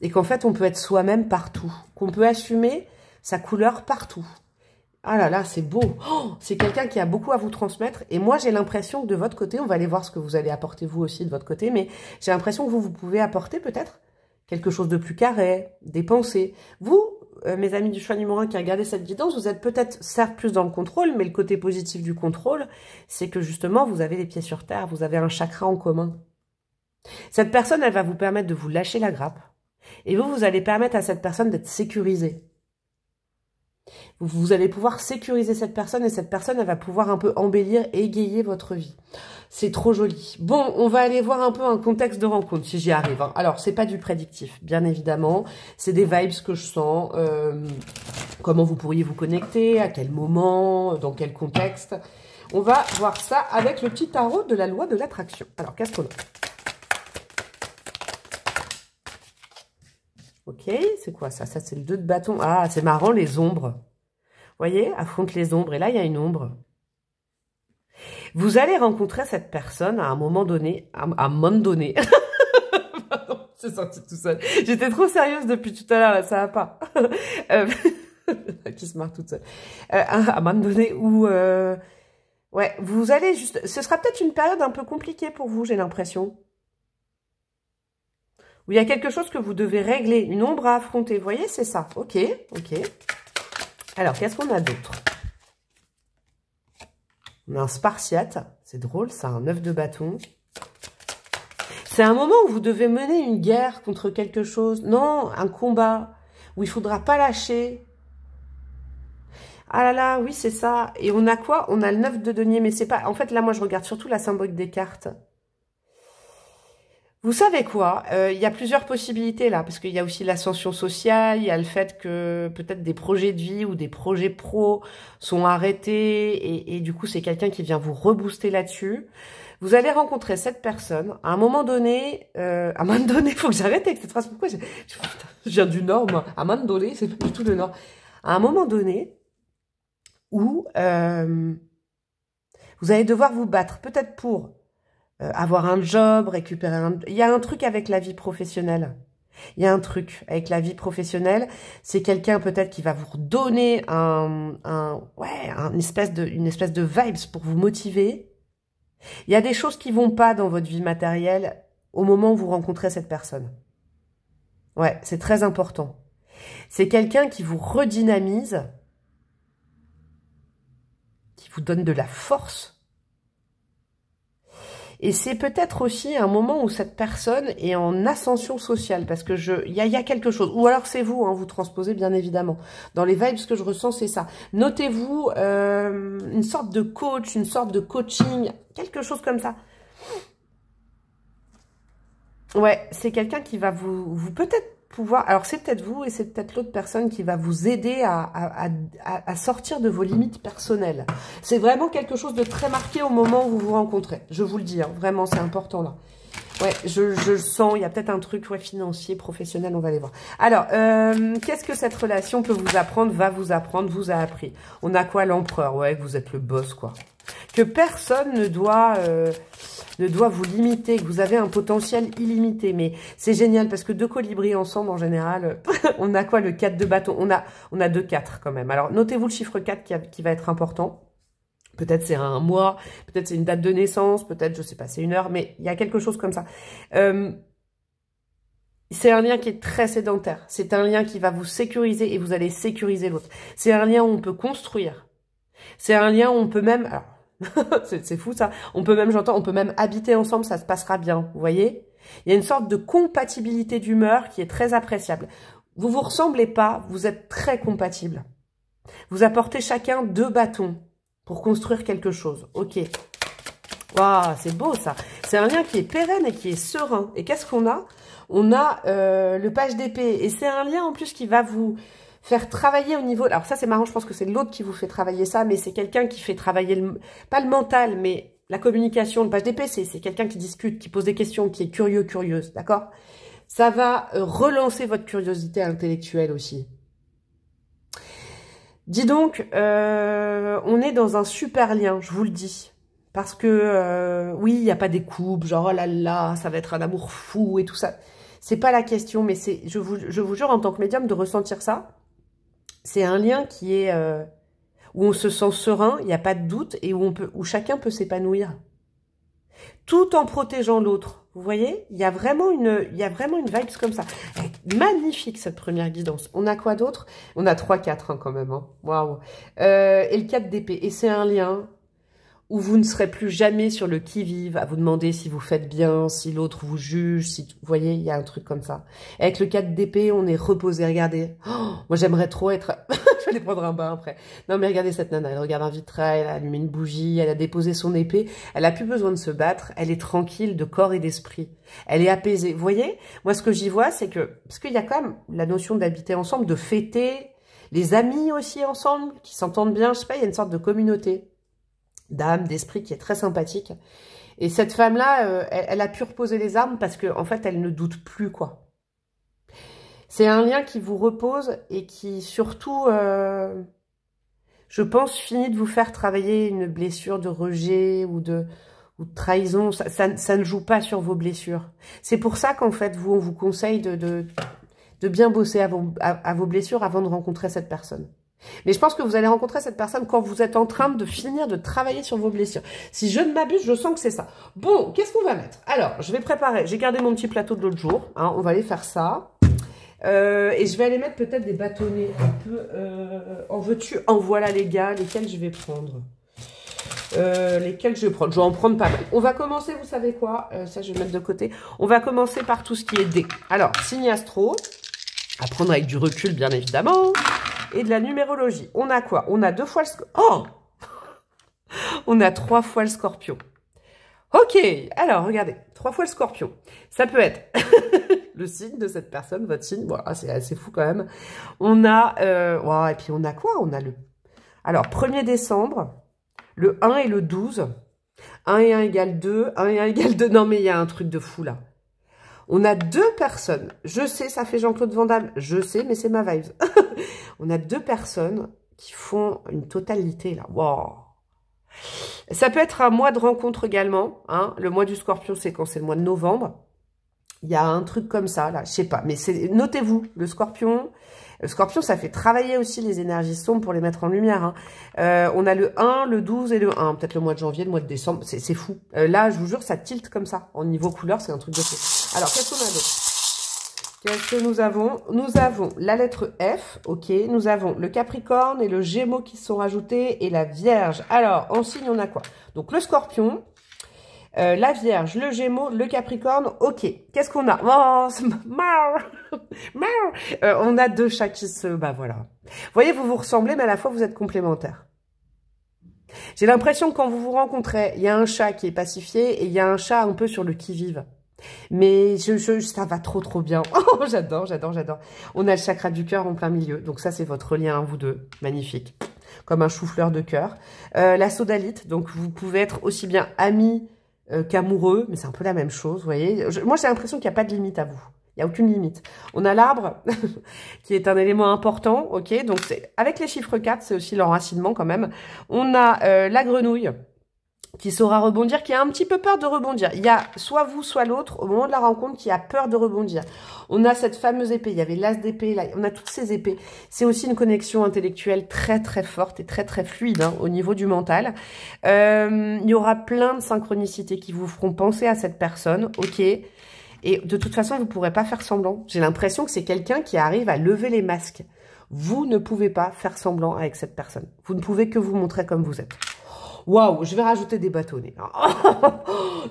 Et qu'en fait on peut être soi-même partout, qu'on peut assumer sa couleur partout. Ah là là, c'est beau. Oh, c'est quelqu'un qui a beaucoup à vous transmettre. Et moi, j'ai l'impression que de votre côté, on va aller voir ce que vous allez apporter vous aussi de votre côté, mais j'ai l'impression que vous pouvez apporter peut-être quelque chose de plus carré, des pensées. Vous, mes amis du choix numéro 1 qui regardez cette guidance, vous êtes peut-être certes plus dans le contrôle, mais le côté positif du contrôle, c'est que justement, vous avez les pieds sur terre, vous avez un chakra en commun. Cette personne, elle va vous permettre de vous lâcher la grappe. Et vous allez permettre à cette personne d'être sécurisée. Vous allez pouvoir sécuriser cette personne et cette personne, elle va pouvoir un peu embellir et égayer votre vie. C'est trop joli. Bon, on va aller voir un peu un contexte de rencontre, si j'y arrive. Hein. Alors, c'est pas du prédictif, bien évidemment. C'est des vibes que je sens. Comment vous pourriez vous connecter, à quel moment, dans quel contexte. On va voir ça avec le petit tarot de la loi de l'attraction. Alors, qu'est-ce qu'on a? Ok, c'est quoi ça? Ça, c'est le 2 de bâton. Ah, c'est marrant, les ombres. Vous voyez, affronte les ombres. Et là, il y a une ombre. Vous allez rencontrer cette personne à un moment donné. À un moment donné. Pardon, c'est sorti tout seul. J'étais trop sérieuse depuis tout à l'heure, là, ça va pas. Qui se marre toute seule. À un moment donné où... ouais, vous allez juste... Ce sera peut-être une période un peu compliquée pour vous, j'ai l'impression. Où il y a quelque chose que vous devez régler, une ombre à affronter. Vous voyez, c'est ça. Ok, ok. Alors, qu'est-ce qu'on a d'autre? On a un spartiate. C'est drôle, ça, un 9 de bâton. C'est un moment où vous devez mener une guerre contre quelque chose. Non, un combat où il ne faudra pas lâcher. Ah là là, oui, c'est ça. Et on a quoi? On a le 9 de denier, mais c'est pas... En fait, là, moi, je regarde surtout la symbolique des cartes. Vous savez quoi? Il y a plusieurs possibilités là, parce qu'il y a aussi l'ascension sociale, il y a le fait que peut-être des projets de vie ou des projets pro sont arrêtés et du coup c'est quelqu'un qui vient vous rebooster là-dessus. Vous allez rencontrer cette personne à un moment donné, faut que j'arrête avec cette phrase. Pourquoi je viens du Nord, moi. À un moment donné, c'est pas du tout le Nord. À un moment donné où vous allez devoir vous battre, peut-être pour avoir un job, récupérer un... Il y a un truc avec la vie professionnelle. Il y a un truc avec la vie professionnelle. C'est quelqu'un peut-être qui va vous redonner une espèce de vibes pour vous motiver. Il y a des choses qui vont pas dans votre vie matérielle au moment où vous rencontrez cette personne. Ouais, c'est très important. C'est quelqu'un qui vous redynamise. qui vous donne de la force. Et c'est peut-être aussi un moment où cette personne est en ascension sociale, parce que il y a quelque chose. Ou alors c'est vous, hein, vous transposez bien évidemment. Dans les vibes, ce que je ressens, c'est ça. Notez-vous une sorte de coach, une sorte de coaching, quelque chose comme ça. Ouais, c'est quelqu'un qui va vous peut-être pouvoir... Alors c'est peut-être vous et c'est peut-être l'autre personne qui va vous aider à sortir de vos limites personnelles. C'est vraiment quelque chose de très marqué au moment où vous vous rencontrez. Je vous le dis, hein, vraiment c'est important là. Ouais, je le sens, il y a peut-être un truc financier, professionnel, on va aller voir. Alors, qu'est-ce que cette relation peut vous apprendre, vous a appris? On a quoi, l'empereur? Ouais, que vous êtes le boss, quoi. Que personne ne doit vous limiter, que vous avez un potentiel illimité. Mais c'est génial parce que deux colibris ensemble, en général, on a quoi, le 4 de bâton? On a 2 4 quand même. Alors, notez-vous le chiffre 4 qui va être important. Peut-être c'est un mois, peut-être c'est une date de naissance, peut-être, je sais pas, c'est une heure, mais il y a quelque chose comme ça. C'est un lien qui est très sédentaire. C'est un lien qui va vous sécuriser et vous allez sécuriser l'autre. C'est un lien où on peut construire. C'est un lien où on peut même... c'est fou ça. On peut même, j'entends, on peut même habiter ensemble, ça se passera bien. Vous voyez? Il y a une sorte de compatibilité d'humeur qui est très appréciable. Vous vous ressemblez pas, vous êtes très compatibles. Vous apportez chacun 2 bâtons pour construire quelque chose. Ok. Waouh, c'est beau ça. C'est un lien qui est pérenne et qui est serein. Et qu'est-ce qu'on a? On a le page d'épée. Et c'est un lien en plus qui va vous faire travailler au niveau... Alors ça c'est marrant, je pense que c'est l'autre qui vous fait travailler ça, mais c'est quelqu'un qui fait travailler, pas le mental, mais la communication. Le page d'épée, c'est quelqu'un qui discute, qui pose des questions, qui est curieux, curieuse, d'accord? Ça va relancer votre curiosité intellectuelle aussi. Dis donc, on est dans un super lien, je vous le dis. Parce que, oui, il n'y a pas des coupes, genre, oh là là, ça va être un amour fou et tout ça. C'est pas la question, mais c'est, je vous jure, en tant que médium, de ressentir ça. C'est un lien qui est, où on se sent serein, il n'y a pas de doute, et où chacun peut s'épanouir. Tout en protégeant l'autre. Vous voyez, il y a vraiment une vibe comme ça. Magnifique cette première guidance. On a quoi d'autre? On a 3 4 hein, quand même. Hein. Waouh. Et le 4 d'épée. Et c'est un lien où vous ne serez plus jamais sur le qui-vive à vous demander si vous faites bien, si l'autre vous juge, si vous voyez, il y a un truc comme ça. Avec le 4 d'épée, on est reposé. Regardez. Oh, moi, j'aimerais trop être... Je vais aller prendre un bain après. Non, mais regardez cette nana. Elle regarde un vitrail, elle a allumé une bougie, elle a déposé son épée. Elle a plus besoin de se battre. Elle est tranquille de corps et d'esprit. Elle est apaisée. Vous voyez? Moi, ce que j'y vois, c'est que... Parce qu'il y a quand même la notion d'habiter ensemble, de fêter, les amis aussi ensemble, qui s'entendent bien. Je sais pas, il y a une sorte de communauté d'âme, d'esprit qui est très sympathique. Et cette femme-là, elle a pu reposer les armes parce que en fait, elle ne doute plus, quoi. C'est un lien qui vous repose et qui, surtout, je pense, finit de vous faire travailler une blessure de rejet ou de trahison. Ça ne joue pas sur vos blessures. C'est pour ça qu'en fait, on vous conseille de bien bosser à vos blessures avant de rencontrer cette personne. Mais je pense que vous allez rencontrer cette personne quand vous êtes en train de finir de travailler sur vos blessures. Si je ne m'abuse, je sens que c'est ça. Bon, qu'est-ce qu'on va mettre? Alors, je vais préparer. J'ai gardé mon petit plateau de l'autre jour. Hein, on va aller faire ça. Et je vais aller mettre peut-être des bâtonnets un peu... en veux-tu? En voilà les gars, lesquels je vais prendre. Lesquels je vais prendre. Je vais en prendre pas mal. On va commencer, vous savez quoi? Ça, je vais mettre de côté. On va commencer par tout ce qui est dé. Alors, signe astro. À prendre avec du recul, bien évidemment. Et de la numérologie. On a quoi? On a 2 fois le... Oh! On a 3 fois le scorpion. Ok, alors regardez, 3 fois le scorpion. Ça peut être le signe de cette personne, votre signe. Bon, c'est assez fou quand même. On a... wow, et puis on a quoi? On a le... Alors, 1er décembre, le 1 et le 12. 1 et 1 égale 2, 1 et 1 égale 2. Non, mais il y a un truc de fou là. On a 2 personnes. Je sais, ça fait Jean-Claude Van Damme. Je sais, mais c'est ma vibe. On a 2 personnes qui font une totalité, là. Wow. Ça peut être un mois de rencontre également. Hein. Le mois du scorpion, c'est quand? C'est le mois de novembre. Il y a un truc comme ça, là. Je sais pas. Mais notez-vous, le scorpion... Le scorpion, ça fait travailler aussi les énergies sombres pour les mettre en lumière. Hein. On a le 1, le 12 et le 1. Peut-être le mois de janvier, le mois de décembre. C'est fou. Là, je vous jure, ça tilte comme ça. En niveau couleur, c'est un truc de fou. Alors, qu'est-ce qu'on a d'autre? Qu'est-ce que nous avons? Nous avons la lettre F, ok. Nous avons le Capricorne et le Gémeaux qui sont rajoutés et la Vierge. Alors, en signe, on a quoi? Donc, le Scorpion, la Vierge, le Gémeaux, le Capricorne, ok. Qu'est-ce qu'on a? Oh, on a deux chats qui se... Bah voilà. Vous voyez, vous vous ressemblez, mais à la fois, vous êtes complémentaires. J'ai l'impression que quand vous vous rencontrez, il y a un chat qui est pacifié et il y a un chat un peu sur le qui-vive. Mais ça va trop bien. Oh, j'adore. On a le chakra du cœur en plein milieu. Donc ça, c'est votre lien, vous deux. Magnifique. Comme un chou-fleur de cœur. La sodalite. Donc vous pouvez être aussi bien amis qu'amoureux. Mais c'est un peu la même chose, vous voyez. Moi, j'ai l'impression qu'il n'y a pas de limite à vous. Il n'y a aucune limite. On a l'arbre, qui est un élément important. Ok, donc avec les chiffres 4, c'est aussi l'enracinement quand même. On a la grenouille, qui saura rebondir, qui a un petit peu peur de rebondir. Il y a soit vous, soit l'autre, au moment de la rencontre, qui a peur de rebondir. On a cette fameuse épée, il y avait l'as d'épée, là, on a toutes ces épées. C'est aussi une connexion intellectuelle très forte et très fluide hein, au niveau du mental. Il y aura plein de synchronicités qui vous feront penser à cette personne, ok. Et de toute façon, vous ne pourrez pas faire semblant. J'ai l'impression que c'est quelqu'un qui arrive à lever les masques. Vous ne pouvez pas faire semblant avec cette personne. Vous ne pouvez que vous montrer comme vous êtes. Waouh, je vais rajouter des bâtonnets.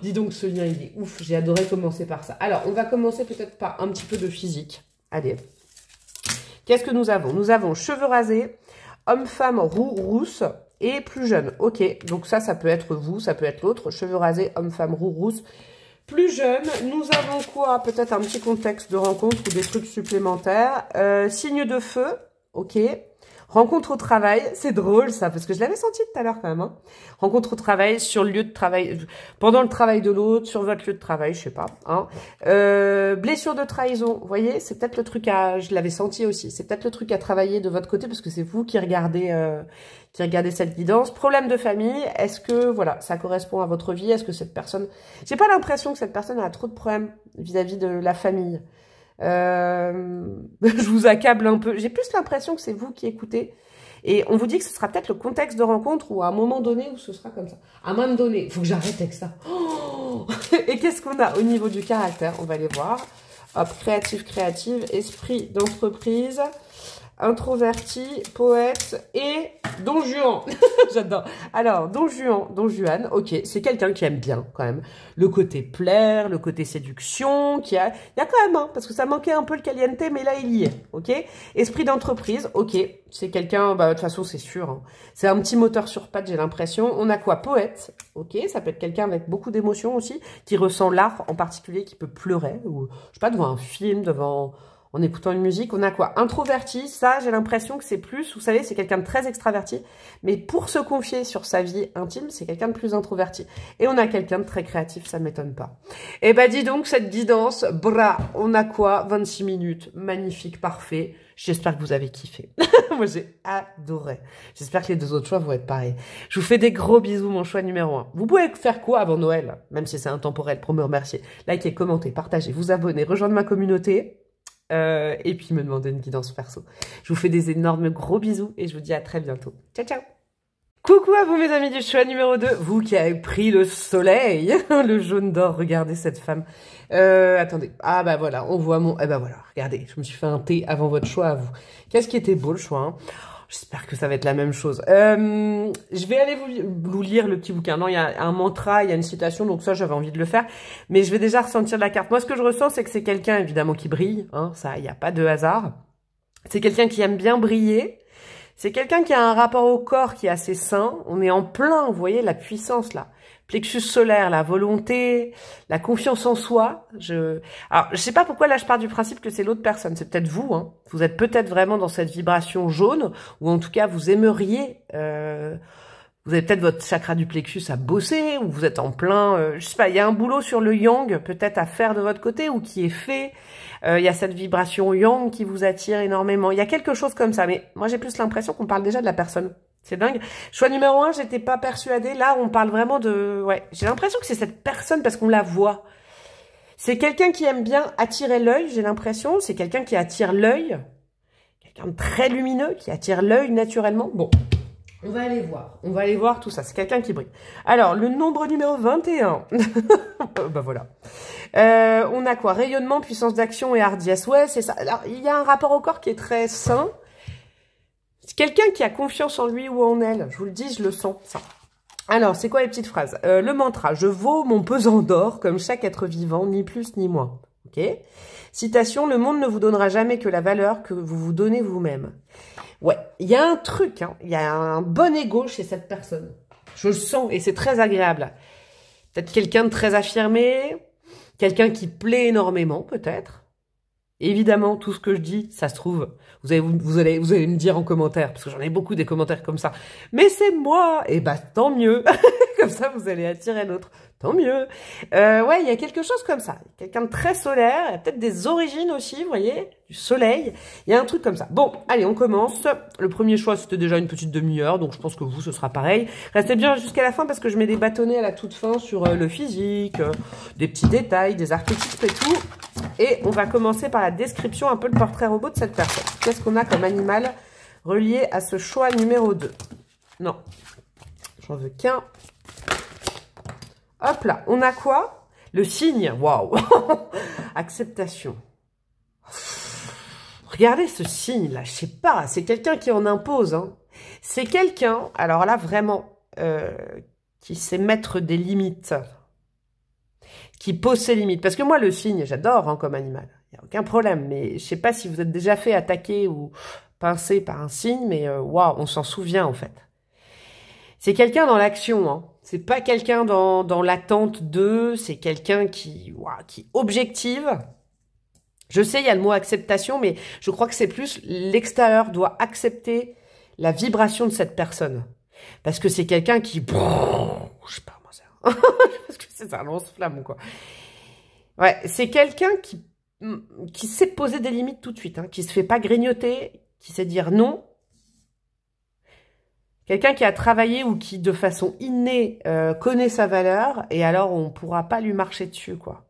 Dis donc, ce lien, il est ouf. J'ai adoré commencer par ça. Alors, on va commencer peut-être par un petit peu de physique. Allez. Qu'est-ce que nous avons? Nous avons cheveux rasés, homme-femme roux-rousse et plus jeune. Ok, donc ça peut être vous, ça peut être l'autre. Cheveux rasés, homme-femme roux-rousse, plus jeune. Nous avons quoi? Peut-être un petit contexte de rencontre ou des trucs supplémentaires. Signe de feu, ok. Rencontre au travail, c'est drôle ça, parce que je l'avais senti tout à l'heure quand même. Hein. Rencontre au travail, sur le lieu de travail, pendant le travail de l'autre, sur votre lieu de travail, je sais pas. Hein. Blessure de trahison, vous voyez, c'est peut-être le truc à... Je l'avais senti aussi, c'est peut-être le truc à travailler de votre côté, parce que c'est vous qui regardez cette guidance. Problème de famille, est-ce que, voilà, ça correspond à votre vie? Est-ce que cette personne... J'ai pas l'impression que cette personne a trop de problèmes vis-à-vis de la famille. Je vous accable un peu. J'ai plus l'impression que c'est vous qui écoutez. Et on vous dit que ce sera peut-être le contexte de rencontre ou à un moment donné où ce sera comme ça. À un moment donné, il faut que j'arrête avec ça. Oh et qu'est-ce qu'on a au niveau du caractère? On va aller voir. Hop, créative, esprit d'entreprise, introverti, poète et Don Juan. J'adore. Alors, Don Juan, ok, c'est quelqu'un qui aime bien quand même le côté plaire, le côté séduction, il y a quand même, hein, parce que ça manquait un peu le caliente, mais là il y est, ok. Esprit d'entreprise, ok, c'est quelqu'un, bah de toute façon c'est sûr, hein. C'est un petit moteur sur pattes, j'ai l'impression. On a quoi? Poète, ok, ça peut être quelqu'un avec beaucoup d'émotions aussi, qui ressent l'art en particulier, qui peut pleurer, ou je sais pas, devant un film, en écoutant une musique. On a quoi? Introverti, ça j'ai l'impression que c'est plus, vous savez, c'est quelqu'un de très extraverti, mais pour se confier sur sa vie intime, c'est quelqu'un de plus introverti. Et on a quelqu'un de très créatif, ça ne m'étonne pas. Et bah dis donc, cette guidance, on a quoi? 26 minutes, magnifique, parfait. J'espère que vous avez kiffé. Moi j'ai adoré. J'espère que les deux autres choix vont être pareils. Je vous fais des gros bisous, mon choix numéro 1. Vous pouvez faire quoi avant Noël, même si c'est intemporel, pour me remercier? Likez, commentez, partagez, vous abonnez, rejoindre ma communauté. Et puis me demander une guidance perso. Je vous fais des énormes gros bisous et je vous dis à très bientôt. Ciao, ciao! Coucou à vous mes amis du choix numéro 2, vous qui avez pris le soleil, le jaune d'or, regardez cette femme. Attendez, ah bah voilà, on voit mon... Eh bah voilà, regardez, je me suis fait un thé avant votre choix à vous. Qu'est-ce qui était beau le choix, hein? J'espère que ça va être la même chose. Je vais aller vous lire le petit bouquin. Non, il y a un mantra, il y a une citation, donc ça, j'avais envie de le faire. Mais je vais déjà ressentir la carte. Moi, ce que je ressens, c'est que c'est quelqu'un, évidemment, qui brille. Hein, ça, il n'y a pas de hasard. C'est quelqu'un qui aime bien briller. C'est quelqu'un qui a un rapport au corps qui est assez sain. On est en plein, vous voyez, la puissance, là. Plexus solaire, la volonté, la confiance en soi. Alors, je sais pas pourquoi là je pars du principe que c'est l'autre personne. C'est peut-être vous, hein. Vous êtes peut-être vraiment dans cette vibration jaune, ou en tout cas vous aimeriez. Vous avez peut-être votre chakra du plexus à bosser, ou vous êtes en plein. Je sais pas. Il y a un boulot sur le yang peut-être à faire de votre côté ou qui est fait. Il y a cette vibration yang qui vous attire énormément. Il y a quelque chose comme ça, mais moi j'ai plus l'impression qu'on parle déjà de la personne. C'est dingue. Choix numéro 1, j'étais pas persuadée. Là, on parle vraiment de... Ouais, j'ai l'impression que c'est cette personne parce qu'on la voit. C'est quelqu'un qui aime bien attirer l'œil, j'ai l'impression. C'est quelqu'un qui attire l'œil. Quelqu'un de très lumineux qui attire l'œil naturellement. Bon, On va aller voir tout ça. C'est quelqu'un qui brille. Alors, le nombre numéro 21. Bah voilà. On a quoi? Rayonnement, puissance d'action et hardiesse. Ouais, c'est ça. Alors, il y a un rapport au corps qui est très sain. C'est quelqu'un qui a confiance en lui ou en elle. Je vous le dis, je le sens, ça. Alors, c'est quoi les petites phrases? Le mantra. Je vaux mon pesant d'or comme chaque être vivant, ni plus ni moins. Ok? Citation. Le monde ne vous donnera jamais que la valeur que vous vous donnez vous-même. Ouais, il y a un truc, hein, il y a un bon ego chez cette personne. Je le sens et c'est très agréable. Peut-être quelqu'un de très affirmé, quelqu'un qui plaît énormément, peut-être. Évidemment, tout ce que je dis, ça se trouve, vous allez me dire en commentaire, parce que j'en ai beaucoup des commentaires comme ça. Mais c'est moi! Et bah, tant mieux! Comme ça, vous allez attirer l'autre. Tant mieux! Ouais, il y a quelque chose comme ça. Quelqu'un de très solaire, il y a peut-être des origines aussi, vous voyez? Du soleil. Il y a un truc comme ça. Bon, allez, on commence. Le premier choix, c'était déjà une petite demi-heure, donc je pense que vous, ce sera pareil. Restez bien jusqu'à la fin, parce que je mets des bâtonnets à la toute fin sur le physique, des petits détails, des archétypes et tout. Et on va commencer par la description, un peu le portrait robot de cette personne. Qu'est-ce qu'on a comme animal relié à ce choix numéro 2? Non, j'en veux qu'un. Hop là, on a quoi? Le signe, waouh. Acceptation. Regardez ce signe là, je sais pas, c'est quelqu'un qui en impose. Hein. C'est quelqu'un, alors là vraiment, qui sait mettre des limites. Qui pose ses limites. Parce que moi, le cygne, j'adore hein, comme animal. Il n'y a aucun problème. Mais je sais pas si vous êtes déjà fait attaquer ou pincer par un cygne, mais waouh, on s'en souvient en fait. C'est quelqu'un dans l'action. Hein. C'est pas quelqu'un dans l'attente de. C'est quelqu'un qui objective. Je sais, il y a le mot acceptation, mais je crois que c'est plus l'extérieur doit accepter la vibration de cette personne. Parce que c'est quelqu'un qui... Je sais pas. Parce que c'est un lance-flamme, quoi. Ouais, c'est quelqu'un qui sait poser des limites tout de suite, hein, qui se fait pas grignoter, qui sait dire non. Quelqu'un qui a travaillé ou qui, de façon innée, connaît sa valeur, et alors on pourra pas lui marcher dessus, quoi.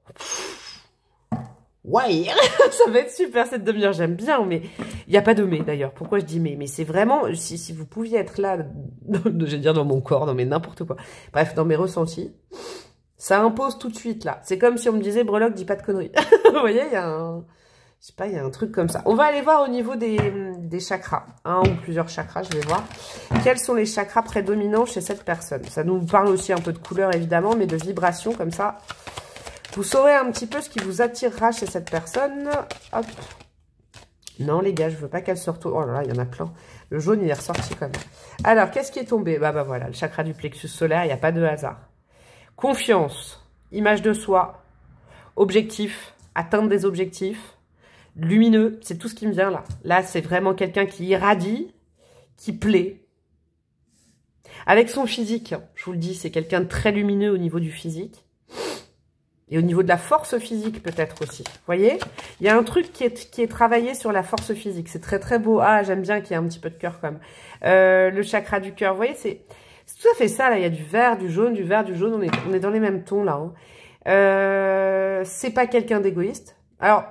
Ouais, ça va être super cette demi-heure, j'aime bien, mais il n'y a pas de mais d'ailleurs. Pourquoi je dis mais c'est vraiment, si vous pouviez être là, je vais dire dans mon corps, non mais n'importe quoi. Bref, dans mes ressentis, ça impose tout de suite là. C'est comme si on me disait, Breloque, dis pas de conneries. Vous voyez, il y a un, je sais pas, il y a un truc comme ça. On va aller voir au niveau des chakras, un ou plusieurs chakras, je vais voir. Quels sont les chakras prédominants chez cette personne? Ça nous parle aussi un peu de couleur évidemment, mais de vibration comme ça. Vous saurez un petit peu ce qui vous attirera chez cette personne. Hop. Non, les gars, je veux pas qu'elle se retourne. Oh là là, il y en a plein. Le jaune, il est ressorti quand même. Alors, qu'est-ce qui est tombé? Bah voilà, le chakra du plexus solaire, il n'y a pas de hasard. Confiance, image de soi, objectif, atteindre des objectifs, lumineux, c'est tout ce qui me vient là. Là, c'est vraiment quelqu'un qui irradie, qui plaît. Avec son physique, je vous le dis, c'est quelqu'un de très lumineux au niveau du physique. Et au niveau de la force physique, peut-être aussi. Vous voyez? Il y a un truc qui est travaillé sur la force physique. C'est très, très beau. Ah, j'aime bien qu'il y ait un petit peu de cœur, quand même. Le chakra du cœur. Vous voyez, c'est tout à fait ça, là. Il y a du vert, du jaune, du vert, du jaune. On est dans les mêmes tons, là. Hein. C'est pas quelqu'un d'égoïste. Alors,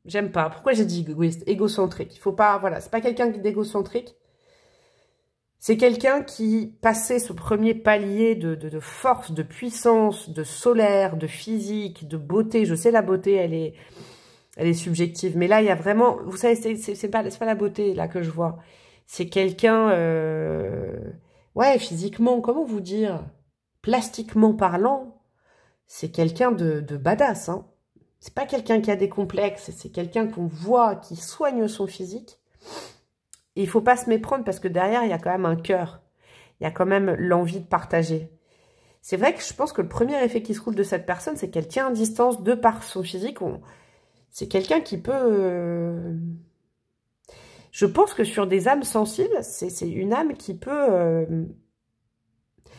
j'aime pas. Pourquoi j'ai dit égoïste? Égocentrique. Il faut pas... Voilà, c'est pas quelqu'un d'égocentrique. C'est quelqu'un qui passait ce premier palier de force, de puissance, de solaire, de physique, de beauté. Je sais, la beauté, elle est subjective. Mais là, il y a vraiment... Vous savez, c'est pas la beauté, là, que je vois. C'est quelqu'un... ouais, physiquement, comment vous dire? Plastiquement parlant, c'est quelqu'un de badass. Hein. C'est pas quelqu'un qui a des complexes. C'est quelqu'un qu'on voit, qui soigne son physique. Et il ne faut pas se méprendre parce que derrière, il y a quand même un cœur. Il y a quand même l'envie de partager. C'est vrai que je pense que le premier effet qui se roule de cette personne, c'est qu'elle tient à distance de par son physique. C'est quelqu'un qui peut... Je pense que sur des âmes sensibles, c'est une âme qui peut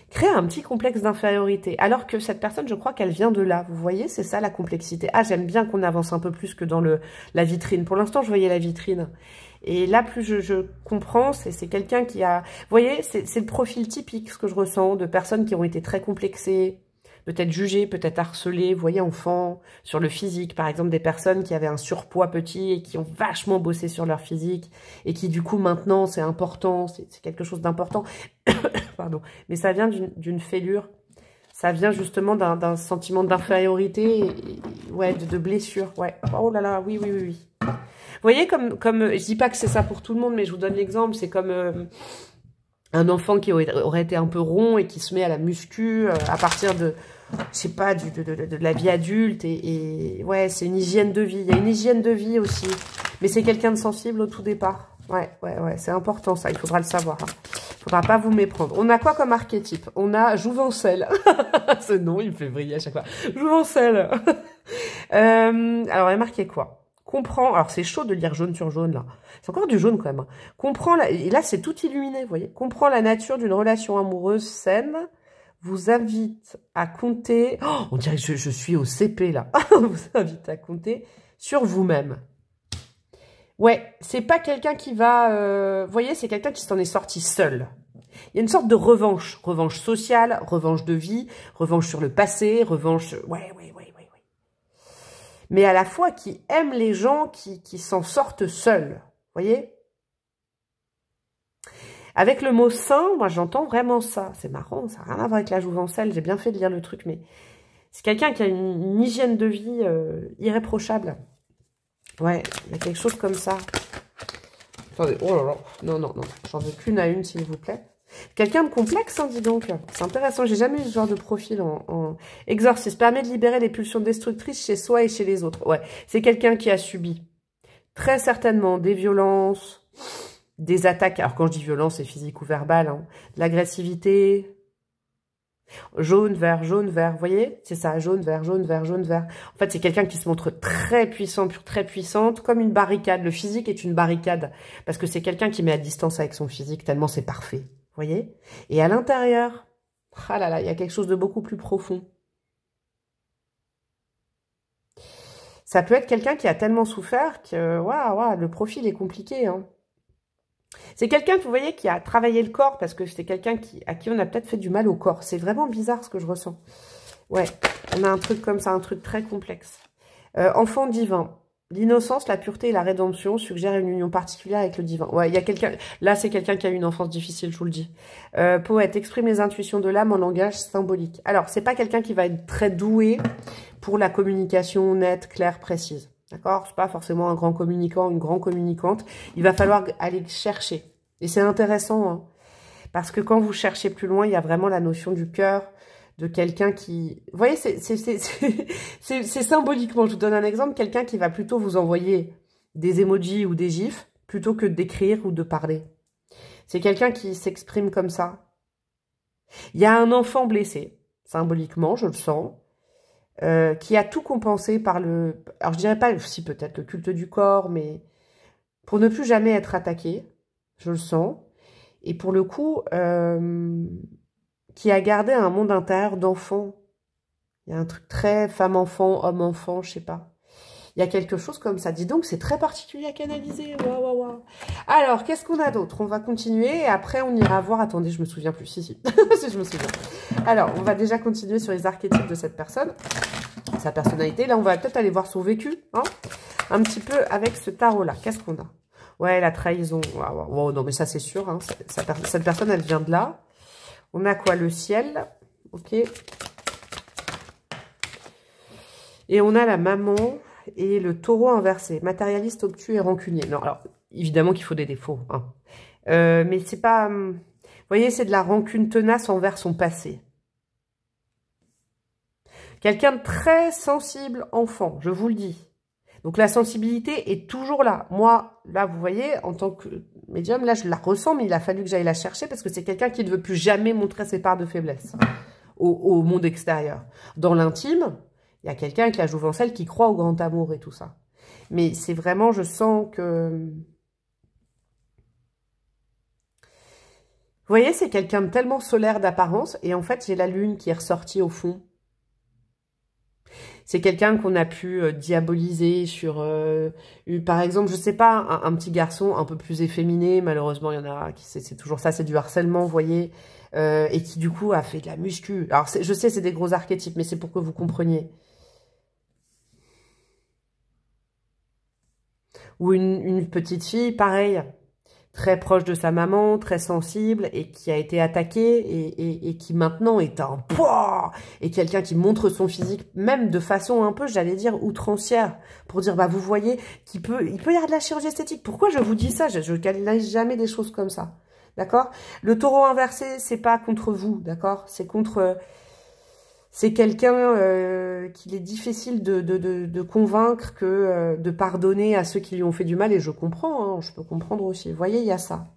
créer un petit complexe d'infériorité. Alors que cette personne, je crois qu'elle vient de là. Vous voyez, c'est ça la complexité. Ah, j'aime bien qu'on avance un peu plus que dans la vitrine. Pour l'instant, je voyais la vitrine. Et là, plus je comprends, c'est quelqu'un qui a... Vous voyez, c'est le profil typique, ce que je ressens, de personnes qui ont été très complexées, peut-être jugé, peut-être harcelé, vous voyez, enfant, sur le physique. Par exemple, des personnes qui avaient un surpoids petit et qui ont vachement bossé sur leur physique et qui, du coup, maintenant, c'est important, c'est quelque chose d'important. Pardon. Mais ça vient d'une fêlure. Ça vient justement d'un sentiment d'infériorité, ouais, de blessure, ouais. Oh là là, oui, oui, oui, oui. Vous voyez, comme je dis pas que c'est ça pour tout le monde, mais je vous donne l'exemple, c'est comme un enfant qui aurait été un peu rond et qui se met à la muscu à partir de, je sais pas, de la vie adulte, et ouais, c'est une hygiène de vie. Il y a une hygiène de vie aussi, mais c'est quelqu'un de sensible au tout départ. Ouais, c'est important ça, il faudra le savoir. Hein. Faudra pas vous méprendre. On a quoi comme archétype? On a Jouvencel. Ce nom, il me fait briller à chaque fois. Jouvencel. Alors, il est marqué quoi? Comprend, alors c'est chaud de lire jaune sur jaune là, c'est encore du jaune quand même. Hein. Comprend, et là c'est tout illuminé, vous voyez. Comprend la nature d'une relation amoureuse saine, vous invite à compter, oh, on dirait que je suis au CP là, vous invite à compter sur vous-même. Ouais, c'est pas quelqu'un qui va, vous voyez, c'est quelqu'un qui s'en est sorti seul. Il y a une sorte de revanche, revanche sociale, revanche de vie, revanche sur le passé, revanche, ouais. Mais à la fois qui aime les gens qui s'en sortent seuls. Vous voyez? Avec le mot sain, moi j'entends vraiment ça. C'est marrant, ça n'a rien à voir avec la jouvencelle. J'ai bien fait de lire le truc, mais c'est quelqu'un qui a une hygiène de vie irréprochable. Ouais, il y a quelque chose comme ça. Attendez, oh là là, non, j'en veux qu'une à une s'il vous plaît. Quelqu'un de complexe, hein, dis donc. C'est intéressant, j'ai jamais eu ce genre de profil en exorcisme. Permet de libérer les pulsions destructrices chez soi et chez les autres. Ouais, c'est quelqu'un qui a subi très certainement des violences, des attaques. Alors quand je dis violence, c'est physique ou verbal. Hein, de l'agressivité. Jaune, vert, vous voyez? C'est ça, jaune, vert, jaune, vert, jaune, vert. En fait, c'est quelqu'un qui se montre très puissant, très puissante, comme une barricade. Le physique est une barricade, parce que c'est quelqu'un qui met à distance avec son physique, tellement c'est parfait. Vous voyez? Et à l'intérieur, ah là là, il y a quelque chose de beaucoup plus profond. Ça peut être quelqu'un qui a tellement souffert que, waouh, le profil est compliqué. Hein. C'est quelqu'un, vous voyez, qui a travaillé le corps, parce que c'est quelqu'un à qui on a peut-être fait du mal au corps. C'est vraiment bizarre ce que je ressens. Ouais, on a un truc comme ça, un truc très complexe. Enfant divin. L'innocence, la pureté et la rédemption suggèrent une union particulière avec le divin. Ouais, il y a quelqu'un... Là, c'est quelqu'un qui a eu une enfance difficile, je vous le dis. Poète, exprime les intuitions de l'âme en langage symbolique. Alors, c'est pas quelqu'un qui va être très doué pour la communication nette, claire, précise. D'accord? C'est pas forcément un grand communicant, une grande communicante. Il va falloir aller chercher. Et c'est intéressant, hein, parce que quand vous cherchez plus loin, il y a vraiment la notion du cœur, de quelqu'un qui... Vous voyez, c'est symboliquement, je vous donne un exemple, quelqu'un qui va plutôt vous envoyer des emojis ou des gifs, plutôt que d'écrire ou de parler. C'est quelqu'un qui s'exprime comme ça. Il y a un enfant blessé, symboliquement, je le sens, qui a tout compensé par le... Alors, je dirais pas, si peut-être le culte du corps, mais pour ne plus jamais être attaqué, je le sens. Et pour le coup... qui a gardé un monde intérieur d'enfant. Il y a un truc très femme-enfant, homme-enfant, je sais pas. Il y a quelque chose comme ça. Dis donc, c'est très particulier à canaliser. Waouh. Alors, qu'est-ce qu'on a d'autre? On va continuer et après, on ira voir... Attendez, je me souviens plus. Si, si je me souviens. Alors, on va déjà continuer sur les archétypes de cette personne. Sa personnalité. Là, on va peut-être aller voir son vécu. Hein, un petit peu avec ce tarot-là. Qu'est-ce qu'on a? Ouais, la trahison. Wow, non, mais ça, c'est sûr. Hein. Cette personne, elle vient de là. On a quoi? Le ciel, ok. Et on a la maman et le taureau inversé. Matérialiste, obtus et rancunier. Non, alors, évidemment qu'il faut des défauts. Hein. Mais c'est pas... Vous voyez, c'est de la rancune tenace envers son passé. Quelqu'un de très sensible enfant, je vous le dis. Donc la sensibilité est toujours là. Moi, là, vous voyez, en tant que médium, là, je la ressens, mais il a fallu que j'aille la chercher parce que c'est quelqu'un qui ne veut plus jamais montrer ses parts de faiblesse au monde extérieur. Dans l'intime, il y a quelqu'un avec la jouvencelle qui croit au grand amour et tout ça. Mais c'est vraiment, je sens que... Vous voyez, c'est quelqu'un de tellement solaire d'apparence et en fait, j'ai la lune qui est ressortie au fond. C'est quelqu'un qu'on a pu diaboliser sur, par exemple, je sais pas, un petit garçon un peu plus efféminé, malheureusement, il y en a, c'est toujours ça, c'est du harcèlement, vous voyez, et qui du coup a fait de la muscu. Alors, je sais, c'est des gros archétypes, mais c'est pour que vous compreniez. Ou une petite fille, pareil, très proche de sa maman, très sensible, et qui a été attaquée, et qui maintenant est un poids, et quelqu'un qui montre son physique, même de façon un peu, j'allais dire, outrancière, pour dire, bah vous voyez, il peut y avoir de la chirurgie esthétique. Pourquoi je vous dis ça? Je canalise jamais des choses comme ça, d'accord? Le taureau inversé, c'est pas contre vous, d'accord? C'est contre... C'est quelqu'un qu'il est difficile de convaincre que de pardonner à ceux qui lui ont fait du mal. Et je comprends, hein, je peux comprendre aussi. Vous voyez, il y a ça.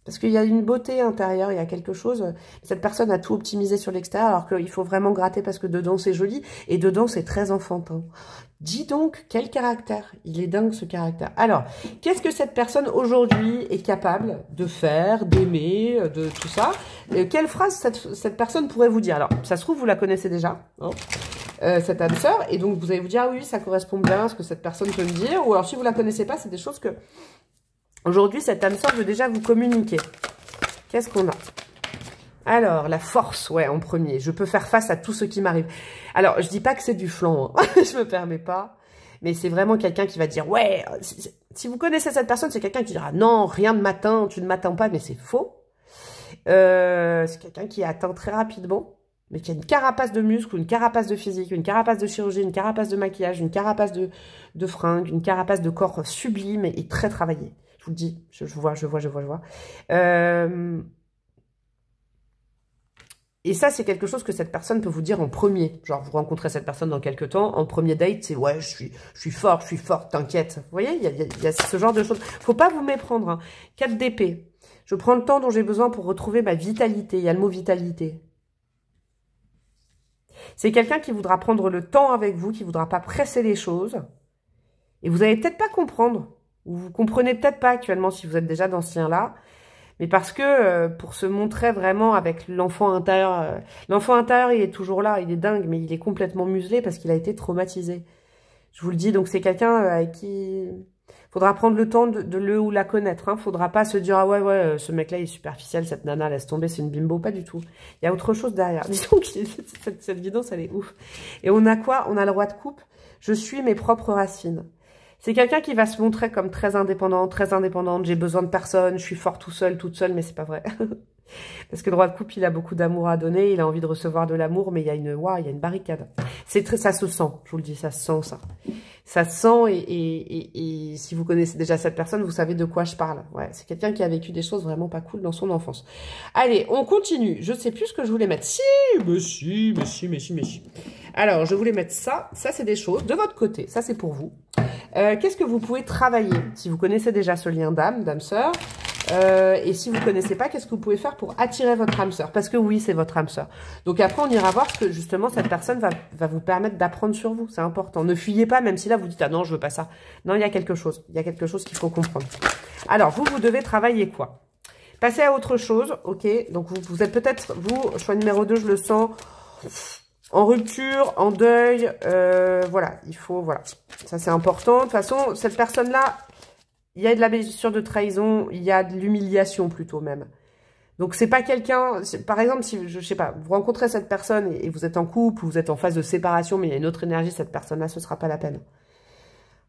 Parce qu'il y a une beauté intérieure, il y a quelque chose. Cette personne a tout optimisé sur l'extérieur, alors qu'il faut vraiment gratter parce que dedans c'est joli. Et dedans c'est très enfantin. Dis donc, quel caractère. Il est dingue ce caractère. Alors, qu'est-ce que cette personne aujourd'hui est capable de faire, d'aimer, de tout ça? Quelle phrase cette personne pourrait vous dire? Alors, ça se trouve, vous la connaissez déjà, hein, cette âme sœur. Et donc, vous allez vous dire, ah oui, ça correspond bien à ce que cette personne peut me dire. Ou alors, si vous la connaissez pas, c'est des choses que... Aujourd'hui, cette âme sœur veut déjà vous communiquer. Qu'est-ce qu'on a? Alors, la force, ouais, en premier. Je peux faire face à tout ce qui m'arrive. Alors, je dis pas que c'est du flan, hein. Je me permets pas. Mais c'est vraiment quelqu'un qui va dire, ouais, si vous connaissez cette personne, c'est quelqu'un qui dira, non, rien ne m'atteint, tu ne m'atteins pas, mais c'est faux. C'est quelqu'un qui atteint très rapidement, mais qui a une carapace de muscles, une carapace de physique, une carapace de chirurgie, une carapace de maquillage, une carapace de fringues, une carapace de corps sublime et très travaillé. Je vous le dis, je vois. Et ça, c'est quelque chose que cette personne peut vous dire en premier. Genre, vous rencontrez cette personne dans quelques temps, en premier date, c'est « ouais, je suis forte, t'inquiète ». Vous voyez, il y a ce genre de choses. Faut pas vous méprendre. Hein. 4 d'épée. Je prends le temps dont j'ai besoin pour retrouver ma vitalité. Il y a le mot vitalité. C'est quelqu'un qui voudra prendre le temps avec vous, qui voudra pas presser les choses. Et vous allez peut-être pas comprendre. Ou vous comprenez peut-être pas actuellement si vous êtes déjà dans ce lien-là. Mais parce que pour se montrer vraiment avec l'enfant intérieur, il est toujours là, il est dingue, mais il est complètement muselé parce qu'il a été traumatisé. Je vous le dis, donc c'est quelqu'un avec qui faudra prendre le temps de le ou la connaître. Hein. Faudra pas se dire, ah ouais, ce mec-là il est superficiel, cette nana laisse tomber, c'est une bimbo, pas du tout. Il y a autre chose derrière. Disons que cette guidance, elle est ouf. Et on a quoi? On a le roi de coupe. Je suis mes propres racines. C'est quelqu'un qui va se montrer comme très indépendante, j'ai besoin de personne, je suis fort tout seul, toute seule, mais c'est pas vrai. Parce que le roi de coupe, il a beaucoup d'amour à donner, il a envie de recevoir de l'amour, mais il y a une barricade. Ça se sent, je vous le dis, ça se sent ça. Ça se sent et si vous connaissez déjà cette personne, vous savez de quoi je parle. Ouais, c'est quelqu'un qui a vécu des choses vraiment pas cool dans son enfance. Allez, on continue. Je sais plus ce que je voulais mettre. Si. Alors, je voulais mettre ça. Ça, c'est des choses de votre côté. Ça, c'est pour vous. Qu'est-ce que vous pouvez travailler? Si vous connaissez déjà ce lien d'âme sœur, et si vous ne connaissez pas, qu'est-ce que vous pouvez faire pour attirer votre âme sœur? Parce que oui, c'est votre âme sœur. Donc après, on ira voir ce que justement cette personne va vous permettre d'apprendre sur vous. C'est important. Ne fuyez pas, même si là vous dites, ah non, je veux pas ça. Non, il y a quelque chose. Il y a quelque chose qu'il faut comprendre. Alors, vous devez travailler quoi? Passer à autre chose, ok? Donc vous êtes peut-être, vous, choix numéro 2, je le sens... En rupture, en deuil, voilà, il faut, voilà. Ça, c'est important. De toute façon, cette personne-là, il y a de la blessure de trahison, il y a de l'humiliation plutôt même. Donc, c'est pas quelqu'un... Par exemple, si, je sais pas, vous rencontrez cette personne et vous êtes en couple, ou vous êtes en phase de séparation, mais il y a une autre énergie, cette personne-là, ce sera pas la peine.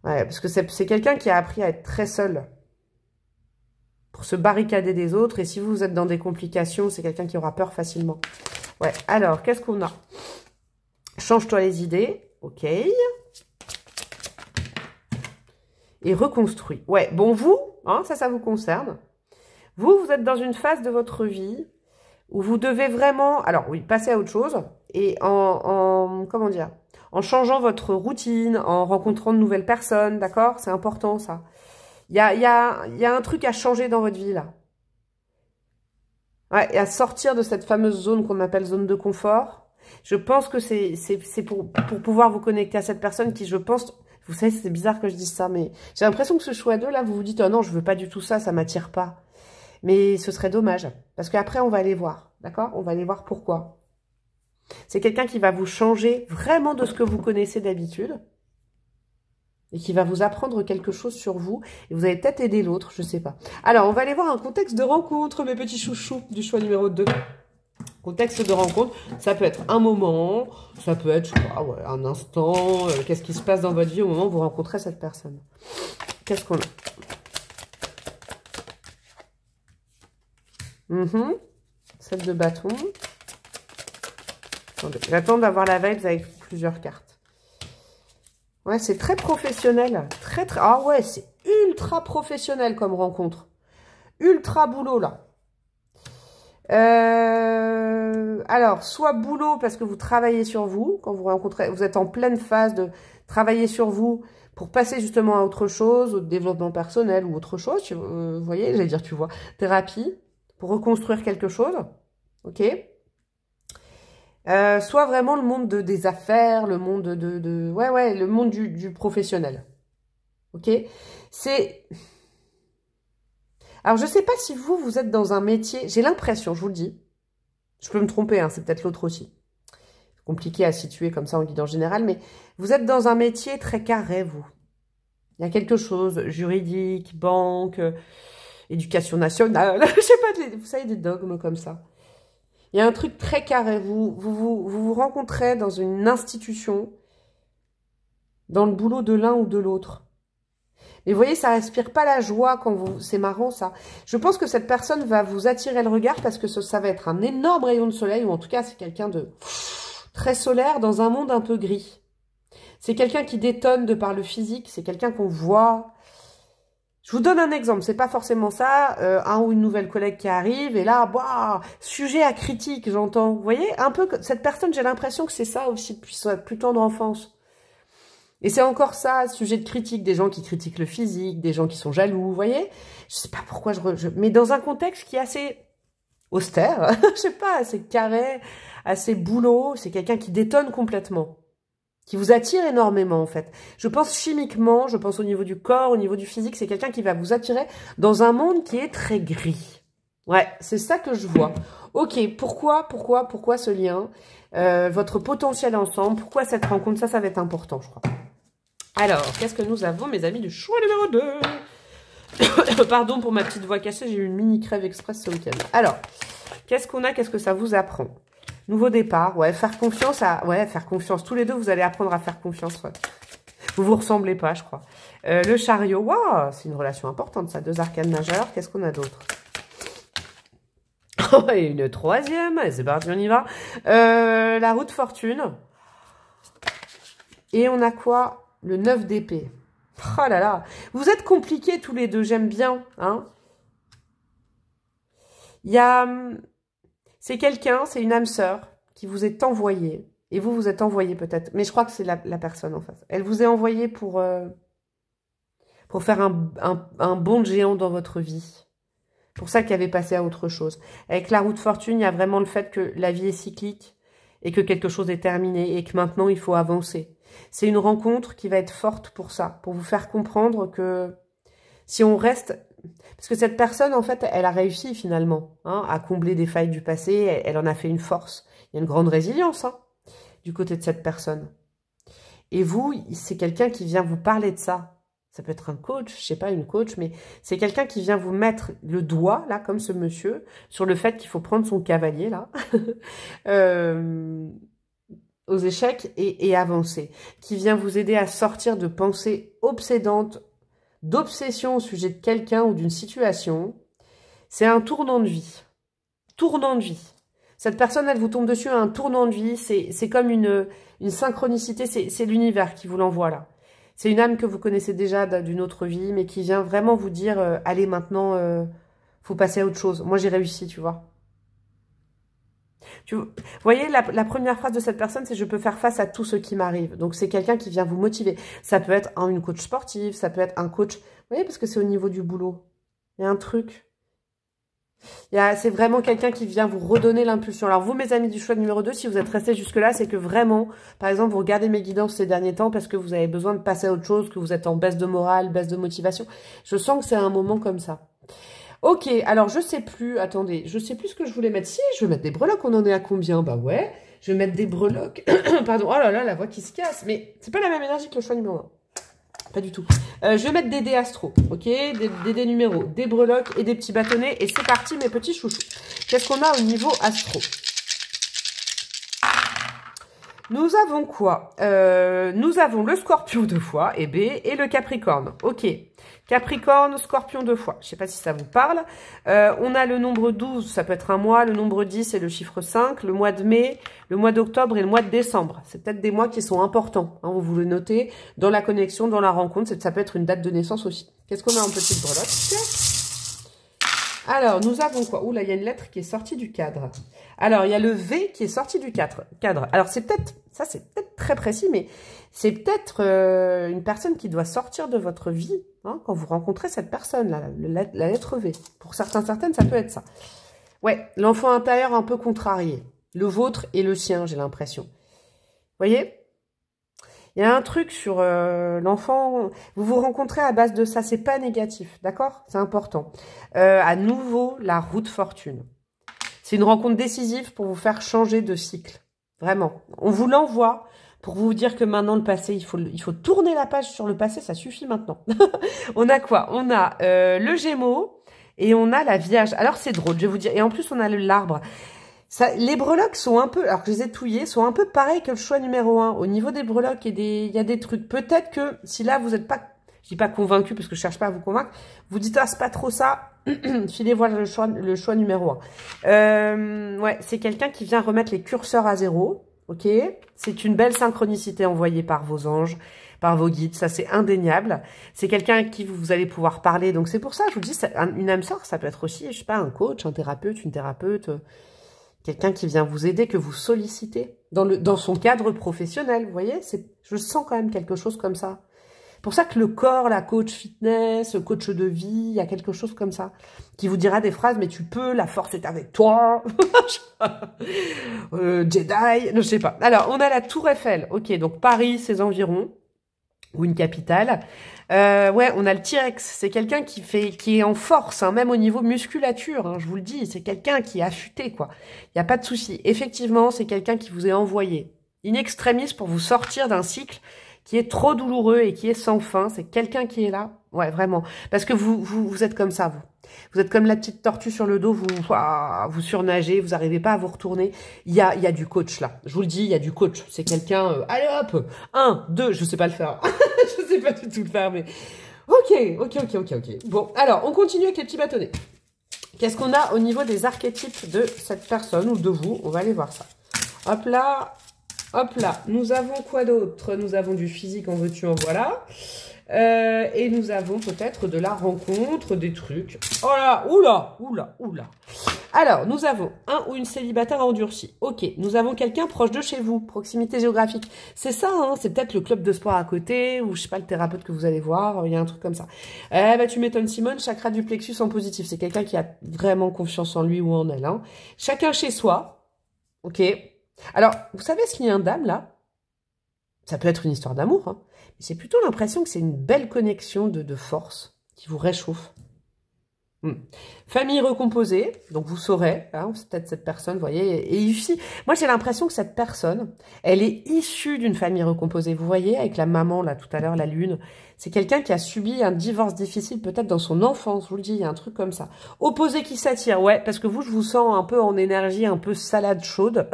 Ouais, parce que c'est quelqu'un qui a appris à être très seul pour se barricader des autres. Et si vous êtes dans des complications, c'est quelqu'un qui aura peur facilement. Ouais, alors, qu'est-ce qu'on a? Change-toi les idées, ok. Et reconstruis. Ouais, bon, vous, hein, ça vous concerne. Vous êtes dans une phase de votre vie où vous devez vraiment, alors oui, passer à autre chose. Et comment dire, en changeant votre routine, en rencontrant de nouvelles personnes, d'accord? C'est important, ça. Il y a un truc à changer dans votre vie, là. Ouais, et à sortir de cette fameuse zone qu'on appelle zone de confort. Je pense que c'est pour pouvoir vous connecter à cette personne qui, je pense... Vous savez, c'est bizarre que je dise ça, mais j'ai l'impression que ce choix 2, là, vous vous dites, oh non, je veux pas du tout ça, ça m'attire pas. Mais ce serait dommage. Parce qu'après, on va aller voir. D'accord? On va aller voir pourquoi. C'est quelqu'un qui va vous changer vraiment de ce que vous connaissez d'habitude. Et qui va vous apprendre quelque chose sur vous. Et vous allez peut-être aider l'autre, je sais pas. Alors, on va aller voir un contexte de rencontre, mes petits chouchous, du choix numéro 2. Contexte de rencontre, ça peut être un moment, ça peut être, je sais pas, ouais, un instant. Qu'est-ce qui se passe dans votre vie au moment où vous rencontrez cette personne? Qu'est-ce qu'on a? Celle de bâton. Attendez, j'attends d'avoir la vibe avec plusieurs cartes. Ouais, c'est très professionnel. Ah ouais, c'est ultra professionnel comme rencontre. Ultra boulot, là. Alors, soit boulot parce que vous travaillez sur vous. Quand vous rencontrez, vous êtes en pleine phase de travailler sur vous pour passer justement à autre chose, au développement personnel ou autre chose. Vous voyez, j'allais dire, tu vois, thérapie pour reconstruire quelque chose. Ok. Soit vraiment le monde des affaires, le monde ouais, le monde du professionnel. Ok? Alors, je sais pas si vous êtes dans un métier, j'ai l'impression, je vous le dis, je peux me tromper, hein, c'est peut-être l'autre aussi. C'est compliqué à situer comme ça en guidance générale, mais vous êtes dans un métier très carré, vous. Il y a quelque chose, juridique, banque, éducation nationale, je sais pas, vous savez, des dogmes comme ça. Il y a un truc très carré. Vous rencontrez dans une institution, dans le boulot de l'un ou de l'autre. Mais vous voyez, ça respire pas la joie quand vous... C'est marrant, ça. Je pense que cette personne va vous attirer le regard parce que ça va être un énorme rayon de soleil, ou en tout cas, c'est quelqu'un de très solaire dans un monde un peu gris. C'est quelqu'un qui détonne de par le physique. C'est quelqu'un qu'on voit... Je vous donne un exemple, c'est pas forcément ça, un ou une nouvelle collègue qui arrive, et là, bah, sujet à critique, j'entends. Vous voyez, un peu, cette personne, j'ai l'impression que c'est ça aussi depuis sa plus tendre enfance. Et c'est encore ça, sujet de critique, des gens qui critiquent le physique, des gens qui sont jaloux, vous voyez. Je sais pas pourquoi mais dans un contexte qui est assez austère, je sais pas, assez carré, assez boulot, c'est quelqu'un qui détonne complètement. Qui vous attire énormément, en fait. Je pense chimiquement, je pense au niveau du corps, au niveau du physique, c'est quelqu'un qui va vous attirer dans un monde qui est très gris. Ouais, c'est ça que je vois. Ok, pourquoi ce lien, votre potentiel ensemble, pourquoi cette rencontre, ça va être important, je crois. Alors, qu'est-ce que nous avons, mes amis, du choix numéro 2? Pardon pour ma petite voix cassée, j'ai eu une mini crève express ce week-end. Alors, qu'est-ce qu'on a, qu'est-ce que ça vous apprend? Nouveau départ, ouais, faire confiance à... Ouais, faire confiance. Tous les deux, vous allez apprendre à faire confiance, ouais. Vous vous ressemblez pas, je crois. Le chariot, waouh, c'est une relation importante, ça. 2 arcanes majeures, qu'est-ce qu'on a d'autre? Et une troisième, c'est parti, on y va. La roue de fortune. Et on a quoi? Le 9 d'épée. Oh là là, vous êtes compliqués tous les deux, j'aime bien, hein. Il y a... C'est quelqu'un, c'est une âme sœur qui vous est envoyée. Et vous êtes envoyé peut-être. Mais je crois que c'est la personne en face. Elle vous est envoyée pour faire un bond de géant dans votre vie. Pour ça qu'elle est passée à autre chose. Avec la roue de fortune, il y a vraiment le fait que la vie est cyclique et que quelque chose est terminé et que maintenant, il faut avancer. C'est une rencontre qui va être forte pour ça, pour vous faire comprendre que si on reste... Parce que cette personne, en fait, elle a réussi finalement à combler des failles du passé. Elle en a fait une force. Il y a une grande résilience du côté de cette personne. Et vous, c'est quelqu'un qui vient vous parler de ça. Ça peut être un coach, je sais pas, une coach, mais c'est quelqu'un qui vient vous mettre le doigt, là, comme ce monsieur, sur le fait qu'il faut prendre son cavalier, là, aux échecs et avancer. Qui vient vous aider à sortir de pensées obsédantes, d'obsession au sujet de quelqu'un ou d'une situation. C'est un tournant de vie. Tournant de vie. Cette personne, elle vous tombe dessus à un tournant de vie. C'est comme une synchronicité. C'est l'univers qui vous l'envoie là. C'est une âme que vous connaissez déjà d'une autre vie, mais qui vient vraiment vous dire allez, maintenant, faut passer à autre chose. Moi, j'ai réussi, tu vois. Vous voyez, la première phrase de cette personne, c'est « je peux faire face à tout ce qui m'arrive ». Donc, c'est quelqu'un qui vient vous motiver. Ça peut être une coach sportive, ça peut être un coach... Vous voyez, parce que c'est au niveau du boulot. Il y a un truc. C'est vraiment quelqu'un qui vient vous redonner l'impulsion. Alors, vous, mes amis du choix numéro 2, si vous êtes restés jusque-là, c'est que vraiment, par exemple, vous regardez mes guidances ces derniers temps parce que vous avez besoin de passer à autre chose, que vous êtes en baisse de morale, baisse de motivation. Je sens que c'est un moment comme ça. Ok, alors je sais plus, attendez, je sais plus ce que je voulais mettre. Si, je vais mettre des breloques, on en est à combien? Bah ouais, Je vais mettre des breloques. Pardon, oh là là, la voix qui se casse. Mais c'est pas la même énergie que le choix numéro 1. Pas du tout. Je vais mettre des dés astro, ok, des dés numéros, des breloques et des petits bâtonnets. Et c'est parti, mes petits chouchous. Qu'est-ce qu'on a au niveau astro? Nous avons quoi? Nous avons le scorpion 2 fois, et B, et le capricorne. Ok. Capricorne, scorpion 2 fois. Je ne sais pas si ça vous parle. On a le nombre 12, ça peut être un mois. Le nombre 10, c'est le chiffre 5. Le mois de mai, le mois d'octobre et le mois de décembre. C'est peut-être des mois qui sont importants. Hein, vous le notez dans la connexion, dans la rencontre. Ça peut être une date de naissance aussi. Qu'est-ce qu'on a en petite breloque? Alors, nous avons quoi? Ouh là, il y a une lettre qui est sortie du cadre. Alors, il y a le V qui est sorti du cadre. Alors, c'est peut-être, ça c'est peut-être très précis, mais c'est peut-être une personne qui doit sortir de votre vie hein, quand vous rencontrez cette personne-là, la lettre V. Pour certaines, ça peut être ça. Ouais, l'enfant intérieur un peu contrarié. Le vôtre et le sien, j'ai l'impression. Vous voyez? Il y a un truc sur l'enfant, vous vous rencontrez à base de ça, c'est pas négatif, d'accord? C'est important. À nouveau, la roue de fortune. C'est une rencontre décisive pour vous faire changer de cycle. Vraiment. On vous l'envoie pour vous dire que maintenant, le passé, il faut tourner la page sur le passé, ça suffit maintenant. On a quoi? On a le Gémeaux et on a la Vierge. Alors, c'est drôle, je vais vous dire. Et en plus, on a l'arbre. Les breloques sont un peu, alors que je les ai touillées, sont un peu pareils que le choix numéro 1. Au niveau des breloques, il y a des trucs. Peut-être que si là, vous n'êtes pas, je dis pas convaincu parce que je cherche pas à vous convaincre, vous dites, ah, c'est pas trop ça, filez voir le choix numéro 1. Ouais, c'est quelqu'un qui vient remettre les curseurs à zéro, ok? C'est une belle synchronicité envoyée par vos anges, par vos guides, ça c'est indéniable. C'est quelqu'un à qui vous allez pouvoir parler, donc c'est pour ça, je vous dis, une âme sœur, ça peut être aussi, je sais pas, un coach, un thérapeute, une thérapeute... Quelqu'un qui vient vous aider, que vous sollicitez dans son cadre professionnel, vous voyez, je sens quand même quelque chose comme ça. C'est pour ça que le corps, la coach fitness, coach de vie, il y a quelque chose comme ça, qui vous dira des phrases, mais tu peux, la force est avec toi, Jedi, je sais pas. Alors, on a la Tour Eiffel, ok, donc Paris, ses environs, ou une capitale. Ouais, on a le T-Rex. C'est quelqu'un qui est en force, hein, même au niveau musculature. Hein, je vous le dis, c'est quelqu'un qui est affûté, quoi. Il n'y a pas de souci. Effectivement, c'est quelqu'un qui vous est envoyé in extremis pour vous sortir d'un cycle qui est trop douloureux et qui est sans fin. C'est quelqu'un qui est là. Ouais, vraiment. Parce que vous êtes comme ça, vous. Vous êtes comme la petite tortue sur le dos, vous surnagez, vous n'arrivez pas à vous retourner. Il y a du coach là. Je vous le dis, il y a du coach. C'est quelqu'un, allez hop, 1, 2, je sais pas le faire. Je sais pas du tout le faire, mais... Ok. Bon, alors, on continue avec les petits bâtonnets. Qu'est-ce qu'on a au niveau des archétypes de cette personne ou de vous? On va aller voir ça. Hop là. Nous avons quoi d'autre? Nous avons du physique, en veux-tu, en voilà. Et nous avons peut-être de la rencontre, des trucs. Oh là, oula. Alors, nous avons un ou une célibataire endurcie. Ok, nous avons quelqu'un proche de chez vous, proximité géographique. C'est ça, hein, c'est peut-être le club de sport à côté, ou je sais pas, le thérapeute que vous allez voir, il y a un truc comme ça. Bah, tu m'étonnes, Simone, chakra du plexus en positif. C'est quelqu'un qui a vraiment confiance en lui ou en elle. Hein. Chacun chez soi. Ok. Alors, vous savez ce qu'il y a un dame, là? Ça peut être une histoire d'amour, hein. Mais c'est plutôt l'impression que c'est une belle connexion de force qui vous réchauffe. Famille recomposée, donc vous saurez, hein, c'est peut-être cette personne, vous voyez, et ici, moi j'ai l'impression que cette personne, elle est issue d'une famille recomposée, vous voyez, avec la maman, là, tout à l'heure, la lune, c'est quelqu'un qui a subi un divorce difficile, peut-être dans son enfance, je vous le dis, il y a un truc comme ça. Opposé qui s'attire, ouais, parce que vous, je vous sens un peu en énergie, un peu salade chaude,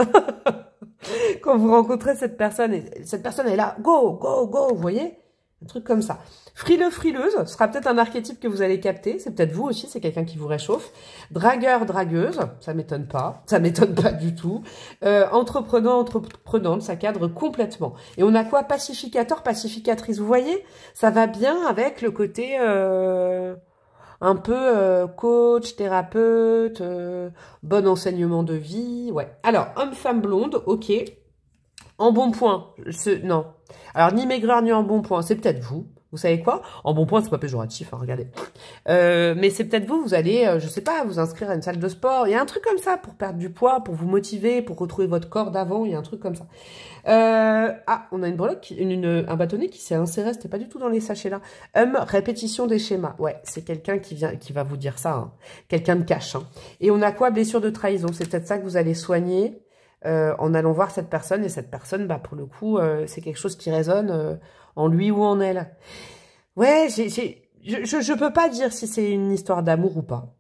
quand vous rencontrez cette personne, et cette personne est là, go, vous voyez, un truc comme ça. Frileux, frileuse, ce sera peut-être un archétype que vous allez capter. C'est peut-être vous aussi, c'est quelqu'un qui vous réchauffe. Dragueur, dragueuse, ça m'étonne pas. Ça m'étonne pas du tout. Entreprenant, entreprenante, ça cadre complètement. Et on a quoi? Pacificateur, pacificatrice. Vous voyez? Ça va bien avec le côté un peu coach, thérapeute, bon enseignement de vie. Ouais. Alors, homme-femme blonde, ok. En bon point, non. Alors, ni maigreur, ni en bon point, c'est peut-être vous. Vous savez quoi? En bon point, c'est pas péjoratif, hein, regardez. Mais c'est peut-être vous allez, je sais pas, vous inscrire à une salle de sport. Il y a un truc comme ça pour perdre du poids, pour vous motiver, pour retrouver votre corps d'avant. Il y a un truc comme ça. Ah, on a une breloque, un bâtonnet qui s'est inséré, c'était pas du tout dans les sachets là. Répétition des schémas. Ouais, c'est quelqu'un qui va vous dire ça. Hein. Quelqu'un de cash. Hein. Et on a quoi? Blessure de trahison. C'est peut-être ça que vous allez soigner. en allant voir cette personne. Et cette personne, bah, pour le coup, c'est quelque chose qui résonne en lui ou en elle. Ouais, je peux pas dire si c'est une histoire d'amour ou pas.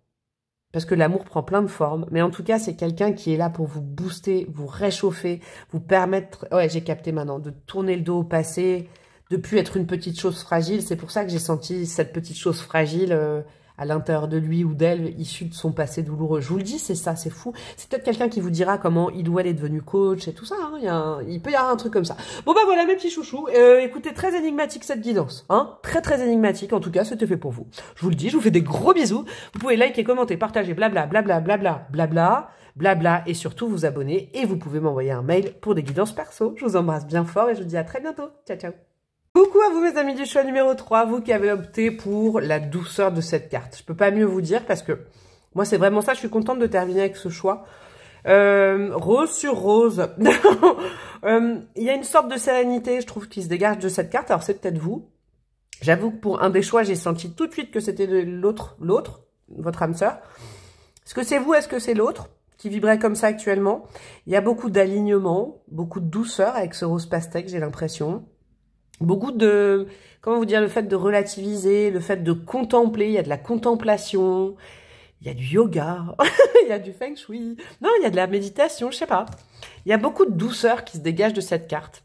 Parce que l'amour prend plein de formes. Mais en tout cas, c'est quelqu'un qui est là pour vous booster, vous réchauffer, vous permettre... Ouais, j'ai capté maintenant. De tourner le dos au passé, de plus être une petite chose fragile. C'est pour ça que j'ai senti cette petite chose fragile à l'intérieur de lui ou d'elle, issue de son passé douloureux. Je vous le dis, c'est ça, c'est fou. C'est peut-être quelqu'un qui vous dira comment il ou elle est devenu coach et tout ça. Hein. Il peut y avoir un truc comme ça. Bon bah voilà mes petits chouchous. Écoutez, très énigmatique cette guidance. Hein, très très énigmatique. En tout cas, c'était fait pour vous. Je vous le dis, je vous fais des gros bisous. Vous pouvez liker, commenter, partager, blabla, blabla, blabla, blabla, blabla, et surtout vous abonner. Et vous pouvez m'envoyer un mail pour des guidances perso. Je vous embrasse bien fort et je vous dis à très bientôt. Ciao, ciao. Coucou à vous mes amis du choix numéro 3, vous qui avez opté pour la douceur de cette carte. Je peux pas mieux vous dire parce que moi c'est vraiment ça, je suis contente de terminer avec ce choix. Rose sur rose. Il y a une sorte de sérénité, je trouve, qui se dégage de cette carte. Alors c'est peut-être vous. J'avoue que pour un des choix, j'ai senti tout de suite que c'était l'autre, votre âme sœur. Est-ce que c'est vous, est-ce que c'est l'autre qui vibrait comme ça actuellement? Il y a beaucoup d'alignement, beaucoup de douceur avec ce rose pastèque, j'ai l'impression. Beaucoup de, comment vous dire, le fait de relativiser, le fait de contempler, il y a de la contemplation, il y a du yoga, il y a du feng shui, non, il y a de la méditation, je sais pas. Il y a beaucoup de douceur qui se dégage de cette carte.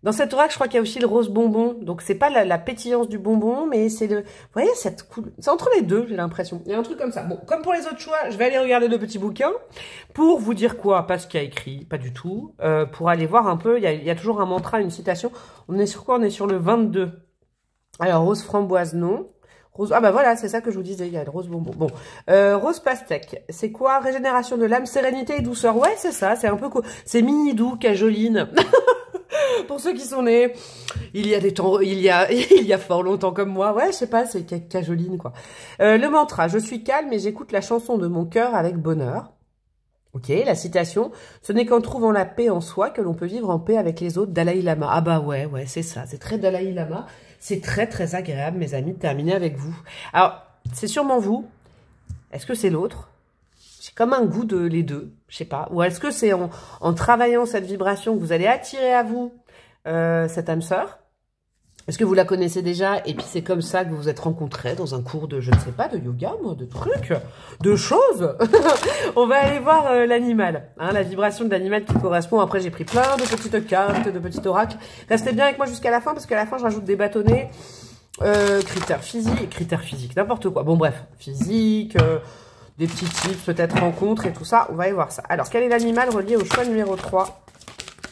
Dans cette oracle, je crois qu'il y a aussi le rose bonbon. Donc, c'est pas la pétillance du bonbon, mais c'est le... Vous voyez, cette couleur... C'est entre les deux, j'ai l'impression. Il y a un truc comme ça. Bon, comme pour les autres choix, je vais aller regarder le petit bouquin pour vous dire quoi? Pas ce qu'il y a écrit, pas du tout. Pour aller voir un peu, il y a toujours un mantra, une citation. On est sur quoi? On est sur le 22. Alors, rose framboise, non. Rose... Ah bah voilà, c'est ça que je vous disais, il y a le rose bonbon. Bon, rose pastèque, c'est quoi? Régénération de l'âme, sérénité et douceur. Ouais, c'est ça, c'est un peu... C'est mini doux, cajoline. Pour ceux qui sont nés, il y a des temps, il y a fort longtemps comme moi, ouais, je sais pas, c'est cajoline, quoi. Le mantra, je suis calme et j'écoute la chanson de mon cœur avec bonheur. Ok, la citation, ce n'est qu'en trouvant la paix en soi que l'on peut vivre en paix avec les autres. Dalai Lama. Ah bah ouais, c'est ça, c'est très Dalai Lama. C'est très très agréable, mes amis, de terminer avec vous. Alors, c'est sûrement vous. Est-ce que c'est l'autre? J'ai comme un goût de les deux, je sais pas. Ou est-ce que c'est en travaillant cette vibration que vous allez attirer à vous cette âme sœur? Est-ce que vous la connaissez déjà et puis c'est comme ça que vous vous êtes rencontrés dans un cours de, je ne sais pas, de yoga, moi, de trucs, de choses? On va aller voir l'animal, hein, la vibration de l'animal qui correspond. Après, j'ai pris plein de petites cartes, de petits oracles. Restez bien avec moi jusqu'à la fin parce qu'à la fin, je rajoute des bâtonnets. Critères physiques, n'importe quoi. Bon, bref, physique... des petits tips, peut-être rencontres et tout ça. On va y voir ça. Alors, quel est l'animal relié au choix numéro 3?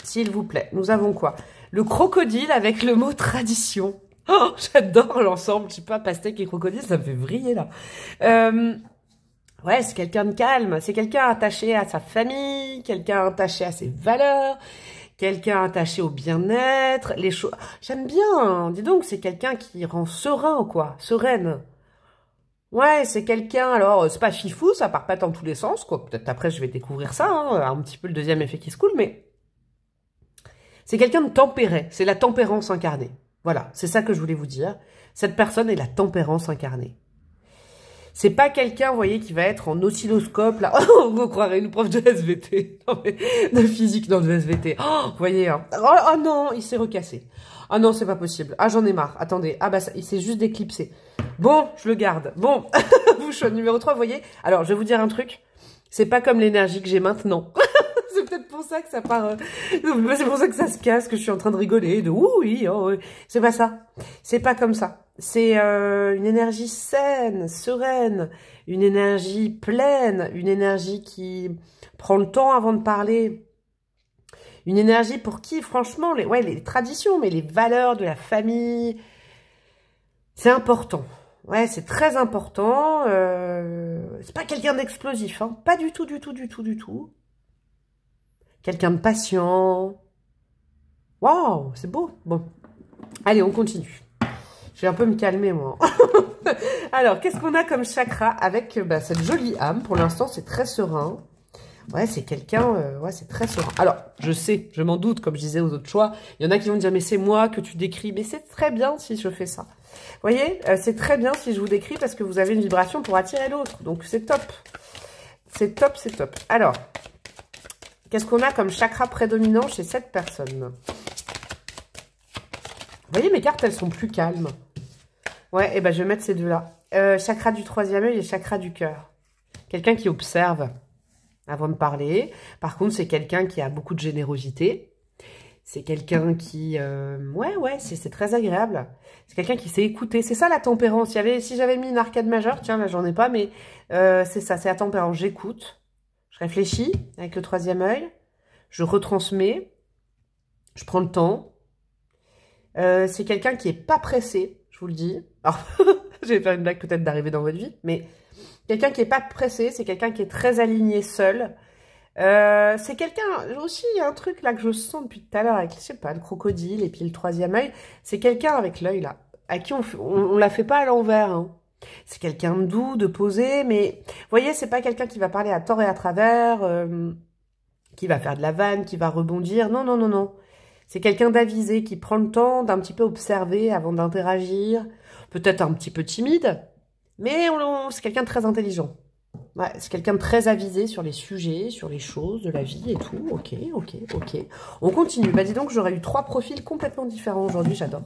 S'il vous plaît. Nous avons quoi? Le crocodile avec le mot tradition. Oh, j'adore l'ensemble. Je sais pas, pastèque et crocodile, ça me fait vriller là. Ouais, c'est quelqu'un de calme. C'est quelqu'un attaché à sa famille, quelqu'un attaché à ses valeurs, quelqu'un attaché au bien-être. Les choses... J'aime bien. Hein. Dis donc, c'est quelqu'un qui rend serein, quoi. Sereine. Ouais, c'est quelqu'un, alors, c'est pas fifou, ça part pas dans tous les sens, quoi. Peut-être après, je vais découvrir ça, hein, un petit peu le deuxième effet qui se coule, mais c'est quelqu'un de tempéré, c'est la tempérance incarnée. Voilà, c'est ça que je voulais vous dire. Cette personne est la tempérance incarnée. C'est pas quelqu'un, vous voyez, qui va être en oscilloscope, là. Oh, vous croirez une prof de SVT. Non, mais, de physique, non, de SVT. Oh, vous voyez, hein. Oh non, il s'est recassé. Ah non, c'est pas possible. Ah, j'en ai marre. Attendez. Ah bah, ça, il s'est juste déclipsé. Bon, je le garde. Bon, vous, choix numéro 3, vous voyez. Alors, je vais vous dire un truc. C'est pas comme l'énergie que j'ai maintenant. C'est peut-être pour ça que ça part... c'est pour ça que ça se casse, que je suis en train de rigoler. De oui, oh, oui. C'est pas ça. C'est pas comme ça. C'est une énergie saine, sereine, une énergie pleine, une énergie qui prend le temps avant de parler. Une énergie pour qui, franchement, les traditions, mais les valeurs de la famille, c'est important. Ouais, c'est très important. C'est pas quelqu'un d'explosif, hein. Pas du tout, du tout, du tout, du tout. Quelqu'un de patient. Waouh, c'est beau. Bon, allez, on continue. Je vais un peu me calmer, moi. Alors, qu'est-ce qu'on a comme chakra avec cette jolie âme? Pour l'instant, c'est très serein. Ouais, c'est quelqu'un... ouais, c'est très serein. Alors, je sais, je m'en doute, comme je disais aux autres choix. Il y en a qui vont me dire, mais c'est moi que tu décris. Mais c'est très bien si je fais ça. Vous voyez, c'est très bien si je vous décris parce que vous avez une vibration pour attirer l'autre. Donc, c'est top. C'est top, c'est top. Alors, Qu'est-ce qu'on a comme chakra prédominant chez cette personne? Vous voyez, mes cartes, elles sont plus calmes. Ouais, et ben je vais mettre ces deux-là. Chakra du troisième œil et chakra du cœur. Quelqu'un qui observe avant de parler. Par contre, c'est quelqu'un qui a beaucoup de générosité. C'est quelqu'un qui... ouais, c'est très agréable. C'est quelqu'un qui sait écouter. C'est ça la tempérance. Si j'avais mis une arcade majeure, tiens, là, j'en ai pas, mais c'est ça, c'est la tempérance. J'écoute, je réfléchis avec le troisième œil, je retransmets, je prends le temps. C'est quelqu'un qui est pas pressé, je vous le dis. Alors, je vais faire une blague peut-être d'arriver dans votre vie, mais quelqu'un qui est pas pressé, c'est quelqu'un qui est très aligné seul. C'est quelqu'un, aussi, il y a un truc là que je sens depuis tout à l'heure avec, je sais pas, le crocodile et puis le troisième œil. C'est quelqu'un avec l'œil là, à qui on la fait pas à l'envers. Hein. C'est quelqu'un de doux, de posé, mais vous voyez, c'est pas quelqu'un qui va parler à tort et à travers, qui va faire de la vanne, qui va rebondir. Non, non, non, non. C'est quelqu'un d'avisé qui prend le temps d'un petit peu observer avant d'interagir. Peut-être un petit peu timide, mais c'est quelqu'un de très intelligent. Ouais, c'est quelqu'un de très avisé sur les sujets, sur les choses de la vie et tout. Ok, ok, ok. On continue. Bah dis donc, j'aurais eu 3 profils complètement différents aujourd'hui, j'adore.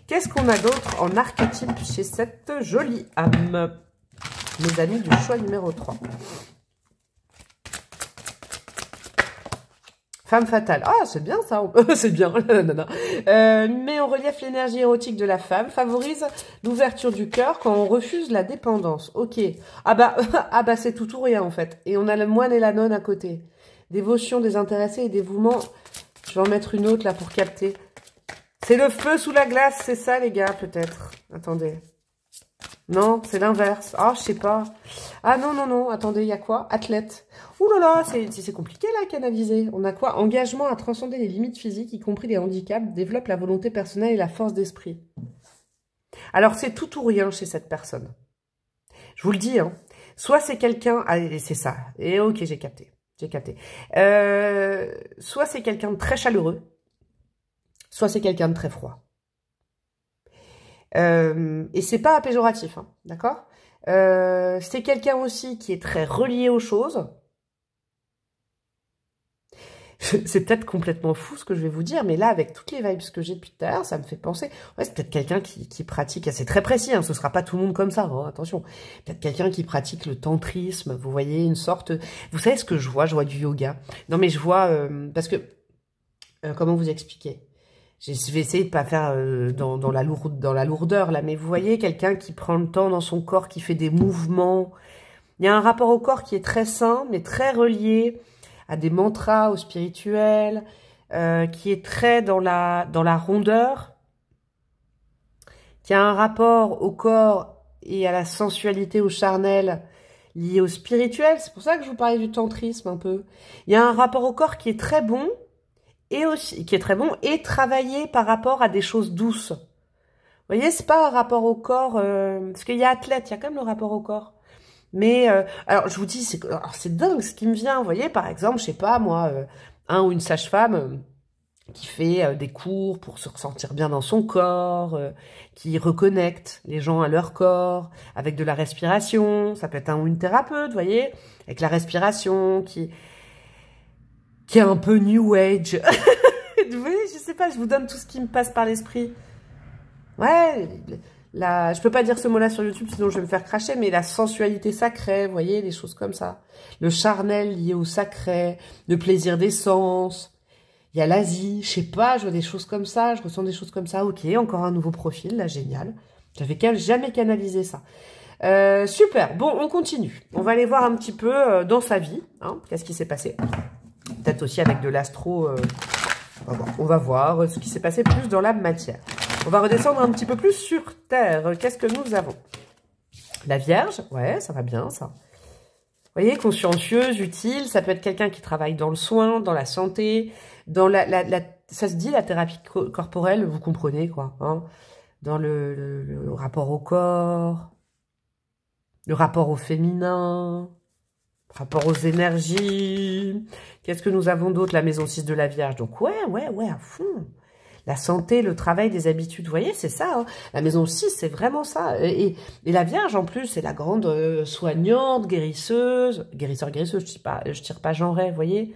Qu'est-ce qu'on a d'autre en archétype chez cette jolie âme? Mes amis du choix numéro 3. Femme fatale. Ah, c'est bien ça. C'est bien. Mais en relief l'énergie érotique de la femme favorise l'ouverture du cœur quand on refuse la dépendance. Ok. Ah bah c'est tout ou rien en fait. Et on a le moine et la nonne à côté. Dévotion désintéressée et dévouement. Je vais en mettre une autre là pour capter. C'est le feu sous la glace, c'est ça les gars peut-être. Attendez. Non, c'est l'inverse. Ah, je sais pas. Ah non, non, non. Attendez, il y a quoi? Athlète. Ouh là là, c'est compliqué là à canaliser. On a quoi? Engagement à transcender les limites physiques, y compris les handicaps, développe la volonté personnelle et la force d'esprit. Alors, c'est tout ou rien chez cette personne. Je vous le dis, hein. Soit c'est quelqu'un... Ah, c'est ça. Et ok, j'ai capté. J'ai capté. Soit c'est quelqu'un de très chaleureux, soit c'est quelqu'un de très froid. Et c'est pas péjoratif, hein, d'accord? C'est quelqu'un aussi qui est très relié aux choses. C'est peut-être complètement fou ce que je vais vous dire, mais là, avec toutes les vibes que j'ai depuis tout à l'heure, ça me fait penser... Ouais, c'est peut-être quelqu'un qui pratique... C'est très précis, hein, ce sera pas tout le monde comme ça, hein, attention. Peut-être quelqu'un qui pratique le tantrisme, vous voyez, une sorte... Vous savez ce que je vois? Je vois du yoga. Non, mais je vois... parce que... comment vous expliquer? Je vais essayer de pas faire dans la lourdeur, là, mais vous voyez, quelqu'un qui prend le temps dans son corps, qui fait des mouvements. Il y a un rapport au corps qui est très sain, mais très relié à des mantras, au spirituel, qui est très dans la rondeur, qui a un rapport au corps et à la sensualité, au charnel, lié au spirituel. C'est pour ça que je vous parlais du tantrisme un peu. Il y a un rapport au corps qui est très bon, et aussi, qui est très bon, et travaillé par rapport à des choses douces. Vous voyez, c'est pas un rapport au corps, parce qu'il y a athlète, il y a quand même le rapport au corps. Mais, alors, je vous dis, c'est dingue ce qui me vient. Vous voyez, par exemple, je sais pas, moi, un ou une sage-femme qui fait des cours pour se ressentir bien dans son corps, qui reconnecte les gens à leur corps, avec de la respiration. Ça peut être un ou une thérapeute, vous voyez, avec la respiration, qui est un peu new age. Vous voyez, je sais pas, je vous donne tout ce qui me passe par l'esprit. Ouais, je peux pas dire ce mot-là sur YouTube, sinon je vais me faire cracher, mais la sensualité sacrée, vous voyez, des choses comme ça. Le charnel lié au sacré, le plaisir des sens. Il y a l'Asie, je sais pas, je vois des choses comme ça, je ressens des choses comme ça. Ok, encore un nouveau profil, là, génial. J'avais jamais canalisé ça. Super, bon, on continue. On va aller voir un petit peu dans sa vie, hein, qu'est-ce qui s'est passé. Peut-être aussi avec de l'astro. On va voir ce qui s'est passé plus dans la matière. On va redescendre un petit peu plus sur Terre. Qu'est-ce que nous avons? La Vierge, ouais, ça va bien, ça. Vous voyez, consciencieuse, utile, ça peut être quelqu'un qui travaille dans le soin, dans la santé, dans ça se dit la thérapie corporelle, vous comprenez, quoi. Hein, dans le rapport au corps, le rapport au féminin, rapport aux énergies. Qu'est-ce que nous avons d'autre? La maison 6 de la Vierge. Donc, ouais, à fond. La santé, le travail, des habitudes. Vous voyez, c'est ça. Hein. La maison 6, c'est vraiment ça. Et la Vierge, en plus, c'est la grande soignante, guérisseuse. Guérisseur, guérisseuse, je tire pas genré, vous voyez.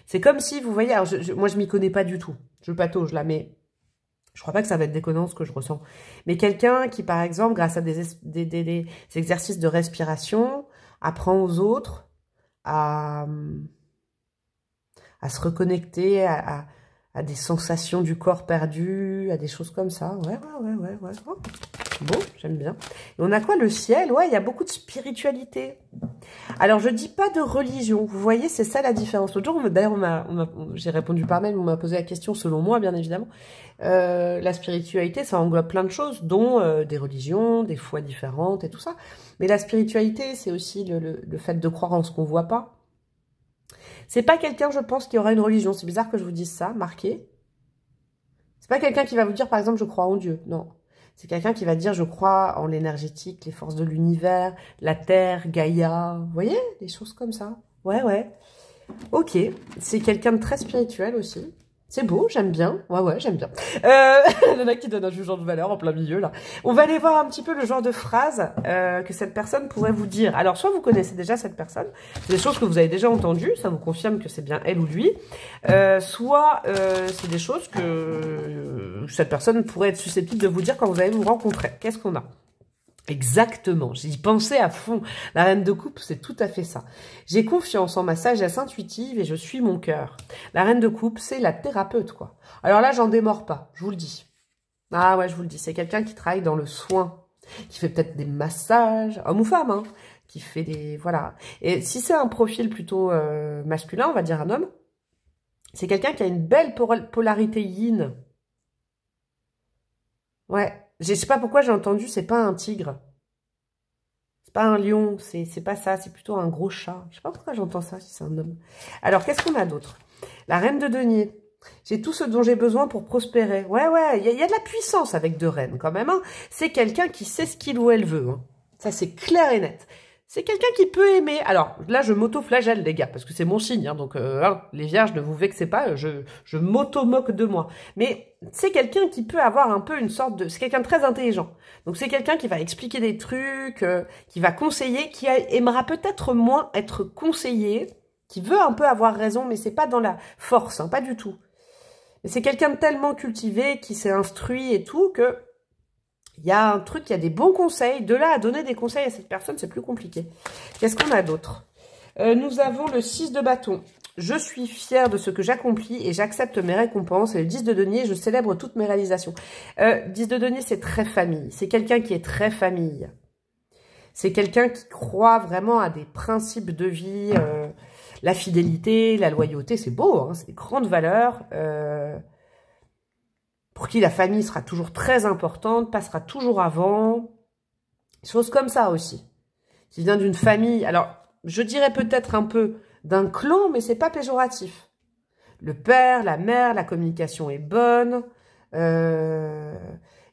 C'est comme si, vous voyez, alors moi je m'y connais pas du tout. Je patauge là, mais je crois pas que ça va être déconnant ce que je ressens. Mais quelqu'un qui, par exemple, grâce à des exercices de respiration, apprend aux autres à se reconnecter à des sensations du corps perdu, à des choses comme ça. Ouais. Oh, bon, j'aime bien. Et on a quoi, le ciel? Ouais, il y a beaucoup de spiritualité. Alors, je dis pas de religion. Vous voyez, c'est ça la différence. L'autre jour, d'ailleurs, j'ai répondu par mail, on m'a posé la question, selon moi, bien évidemment. La spiritualité, ça englobe plein de choses, dont des religions, des foi différentes et tout ça. Mais la spiritualité, c'est aussi le fait de croire en ce qu'on voit pas. C'est pas quelqu'un, je pense, qui aura une religion. C'est bizarre que je vous dise ça, marqué. C'est pas quelqu'un qui va vous dire, par exemple, je crois en Dieu. Non. C'est quelqu'un qui va dire, je crois en l'énergétique, les forces de l'univers, la Terre, Gaïa. Vous voyez, des choses comme ça. Ouais. Ok. C'est quelqu'un de très spirituel aussi. C'est beau, j'aime bien. Ouais, j'aime bien. Il y en a qui donnent un jugement de valeur en plein milieu, là. On va aller voir un petit peu le genre de phrase que cette personne pourrait vous dire. Alors, soit vous connaissez déjà cette personne, des choses que vous avez déjà entendues, ça vous confirme que c'est bien elle ou lui, soit c'est des choses que cette personne pourrait être susceptible de vous dire quand vous allez vous rencontrer. Qu'est-ce qu'on a ? Exactement, j'y pensais à fond. La reine de coupe, c'est tout à fait ça. J'ai confiance en ma sagesse intuitive et je suis mon cœur. La reine de coupe, c'est la thérapeute, quoi. Alors là, j'en démords pas, je vous le dis. Ah ouais, je vous le dis, c'est quelqu'un qui travaille dans le soin, qui fait peut-être des massages, homme ou femme, hein, qui fait des... Voilà. Et si c'est un profil plutôt masculin, on va dire un homme, c'est quelqu'un qui a une belle polarité yin. Ouais. Je sais pas pourquoi j'ai entendu, c'est pas un tigre. C'est pas un lion, c'est pas ça, c'est plutôt un gros chat. Je sais pas pourquoi j'entends ça si c'est un homme. Alors, qu'est-ce qu'on a d'autre? La reine de denier. J'ai tout ce dont j'ai besoin pour prospérer. Ouais, il y a de la puissance avec deux reines quand même. Hein. C'est quelqu'un qui sait ce qu'il ou elle veut. Hein. Ça, c'est clair et net. C'est quelqu'un qui peut aimer. Alors, là, je m'auto-flagelle, les gars, parce que c'est mon signe. Hein, donc, les vierges, ne vous vexez pas, je m'auto-moque de moi. Mais c'est quelqu'un qui peut avoir un peu une sorte de... C'est quelqu'un de très intelligent. Donc, c'est quelqu'un qui va expliquer des trucs, qui va conseiller, qui aimera peut-être moins être conseillé, qui veut un peu avoir raison, mais c'est pas dans la force, hein, pas du tout. Mais c'est quelqu'un de tellement cultivé, qui s'est instruit et tout, que... Il y a un truc, il y a des bons conseils. De là à donner des conseils à cette personne, c'est plus compliqué. Qu'est-ce qu'on a d'autre? Nous avons le 6 de bâton. Je suis fière de ce que j'accomplis et j'accepte mes récompenses. Et le 10 de denier, je célèbre toutes mes réalisations. 10 de denier, c'est très famille. C'est quelqu'un qui est très famille. C'est quelqu'un qui croit vraiment à des principes de vie. La fidélité, la loyauté, c'est beau. Hein, c'est des grandes valeurs. Pour qui la famille sera toujours très importante, passera toujours avant. Choses comme ça aussi. Qui vient d'une famille, alors je dirais peut-être un peu d'un clan, mais c'est pas péjoratif. Le père, la mère, la communication est bonne. Je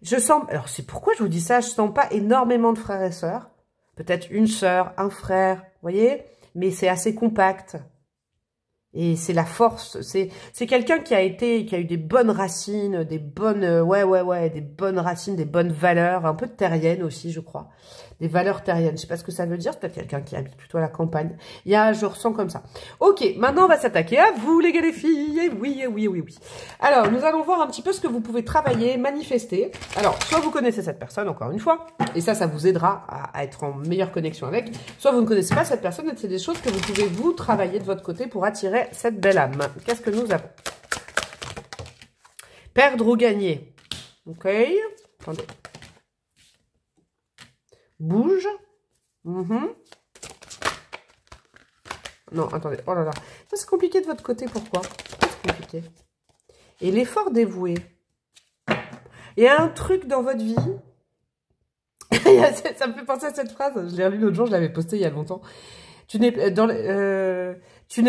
sens, alors c'est pourquoi je vous dis ça, je sens pas énormément de frères et sœurs. Peut-être une sœur, un frère, vous voyez, mais c'est assez compact. Et c'est la force, c'est quelqu'un qui a eu des bonnes racines, des bonnes, des bonnes racines, des bonnes valeurs, un peu de terrienne aussi, je crois. Des valeurs terriennes, je sais pas ce que ça veut dire, c'est peut-être quelqu'un qui habite plutôt à la campagne. Je ressens comme ça. Ok, maintenant on va s'attaquer à vous les gars les filles, et oui. Alors, nous allons voir un petit peu ce que vous pouvez travailler, manifester. Alors, soit vous connaissez cette personne, encore une fois, et ça vous aidera à être en meilleure connexion avec, soit vous ne connaissez pas cette personne, et c'est des choses que vous pouvez vous travailler de votre côté pour attirer cette belle âme. Qu'est-ce que nous avons? Perdre ou gagner. Ok. Attendez. Bouge. Non, attendez. Oh là là. Ça, c'est compliqué de votre côté. Pourquoi? C'est compliqué. Et l'effort dévoué. Il y a un truc dans votre vie. Ça me fait penser à cette phrase. Je l'ai relue l'autre jour. Je l'avais postée il y a longtemps. Tu n'es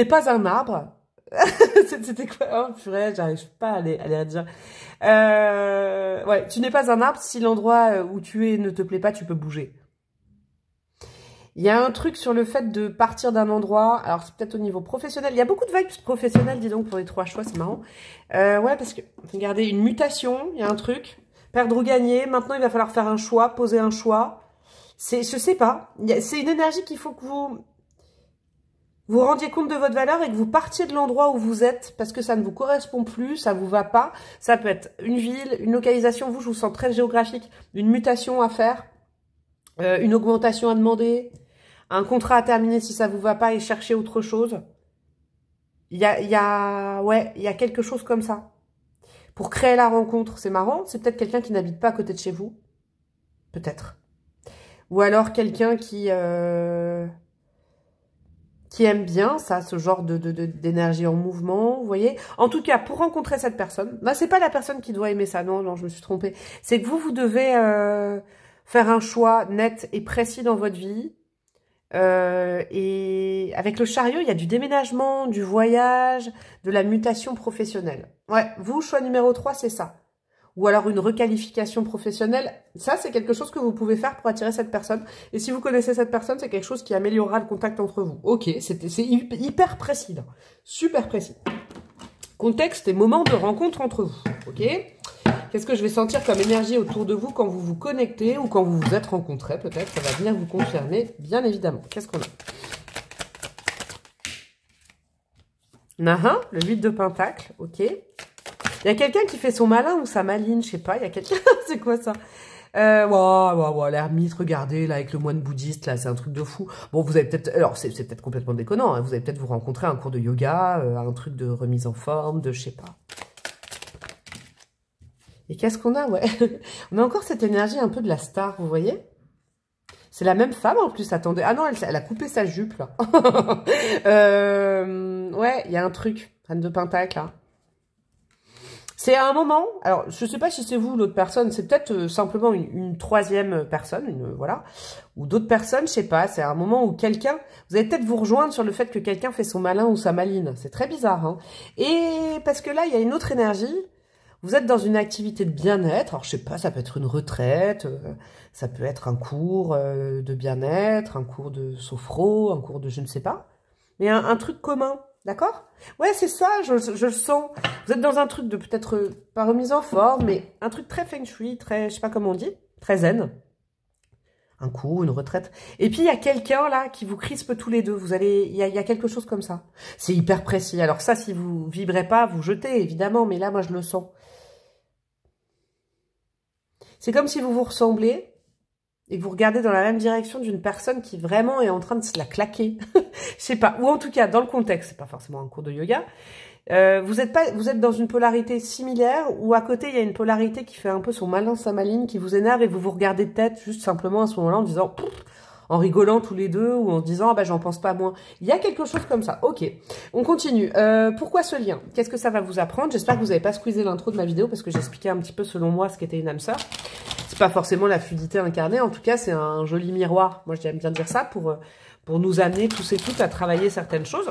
pas un arbre. C'était quoi? Oh purée, j'arrive pas à les redire. Ouais, tu n'es pas un arbre. Si l'endroit où tu es ne te plaît pas, tu peux bouger. Il y a un truc sur le fait de partir d'un endroit. Alors, c'est peut-être au niveau professionnel. Il y a beaucoup de vibes professionnelles, dis donc, pour les 3 choix. C'est marrant. Ouais, parce que, regardez, une mutation. Il y a un truc. Perdre ou gagner. Maintenant, il va falloir faire un choix, poser un choix. Je sais pas. C'est une énergie qu'il faut que vous... vous rendiez compte de votre valeur et que vous partiez de l'endroit où vous êtes parce que ça ne vous correspond plus, ça vous va pas. Ça peut être une ville, une localisation, vous, je vous sens très géographique, une mutation à faire, une augmentation à demander, un contrat à terminer si ça vous va pas et chercher autre chose. Il y a quelque chose comme ça. Pour créer la rencontre, c'est marrant, c'est peut-être quelqu'un qui n'habite pas à côté de chez vous. Peut-être. Ou alors quelqu'un qui aime bien ça, ce genre d'énergie en mouvement, vous voyez. En tout cas, pour rencontrer cette personne, bah, c'est pas la personne qui doit aimer ça, non, je me suis trompée. C'est que vous devez faire un choix net et précis dans votre vie. Et avec le chariot, il y a du déménagement, du voyage, de la mutation professionnelle. Ouais, vous, choix numéro 3, c'est ça. Ou alors une requalification professionnelle. Ça, c'est quelque chose que vous pouvez faire pour attirer cette personne. Et si vous connaissez cette personne, c'est quelque chose qui améliorera le contact entre vous. Ok, c'est hyper précis, là. Super précis. Contexte et moment de rencontre entre vous. Ok. Qu'est-ce que je vais sentir comme énergie autour de vous quand vous vous connectez ou quand vous vous êtes rencontrés, peut-être. Ça va venir vous confirmer, bien évidemment. Qu'est-ce qu'on a? Nahin, le 8 de Pentacle, ok. Il y a quelqu'un qui fait son malin ou sa maline, je sais pas. Il y a quelqu'un, c'est quoi ça? L'ermite, regardez, là, avec le moine bouddhiste, là, c'est un truc de fou. Bon, vous avez peut-être, alors, c'est peut-être complètement déconnant, hein, vous allez peut-être vous rencontrer à un cours de yoga, un truc de remise en forme, de je sais pas. Et qu'est-ce qu'on a, ouais. On a encore cette énergie un peu de la star, vous voyez? C'est la même femme, en plus, attendez. Ah non, elle a coupé sa jupe, là. Ouais, il y a un truc, Reine de Pentacle, là. C'est à un moment, alors je sais pas si c'est vous ou l'autre personne, c'est peut-être simplement une troisième personne, voilà, ou d'autres personnes, je sais pas, c'est un moment où quelqu'un, vous allez peut-être vous rejoindre sur le fait que quelqu'un fait son malin ou sa maline, c'est très bizarre, hein. Et parce que là, il y a une autre énergie, vous êtes dans une activité de bien-être, alors je sais pas, ça peut être une retraite, ça peut être un cours de bien-être, un cours de sophro, un cours de je ne sais pas, mais un truc commun. D'accord? Ouais, c'est ça, je le sens. Vous êtes dans un truc de peut-être pas remise en forme, mais un truc très feng shui, très, je sais pas comment on dit, très zen. Un coup, une retraite. Et puis, il y a quelqu'un là qui vous crispe tous les deux. Vous allez, il y a quelque chose comme ça. C'est hyper précis. Alors ça, si vous vibrez pas, vous jetez, évidemment, mais là, moi, je le sens. C'est comme si vous vous ressemblez et que vous regardez dans la même direction d'une personne qui vraiment est en train de se la claquer. Je sais pas. Ou en tout cas, dans le contexte, c'est pas forcément un cours de yoga. Vous êtes dans une polarité similaire ou à côté, il y a une polarité qui fait un peu son malin, sa maline, qui vous énerve et vous vous regardez de tête juste simplement à ce moment-là en disant, en rigolant tous les deux ou en se disant, ah bah j'en pense pas moins. Il y a quelque chose comme ça. Ok. On continue. Pourquoi ce lien? Qu'est-ce que ça va vous apprendre? J'espère que vous n'avez pas squeezé l'intro de ma vidéo parce que j'expliquais un petit peu selon moi ce qu'était une âme sœur. C'est pas forcément la fluidité incarnée, en tout cas c'est un joli miroir, moi j'aime bien dire ça, pour nous amener tous et toutes à travailler certaines choses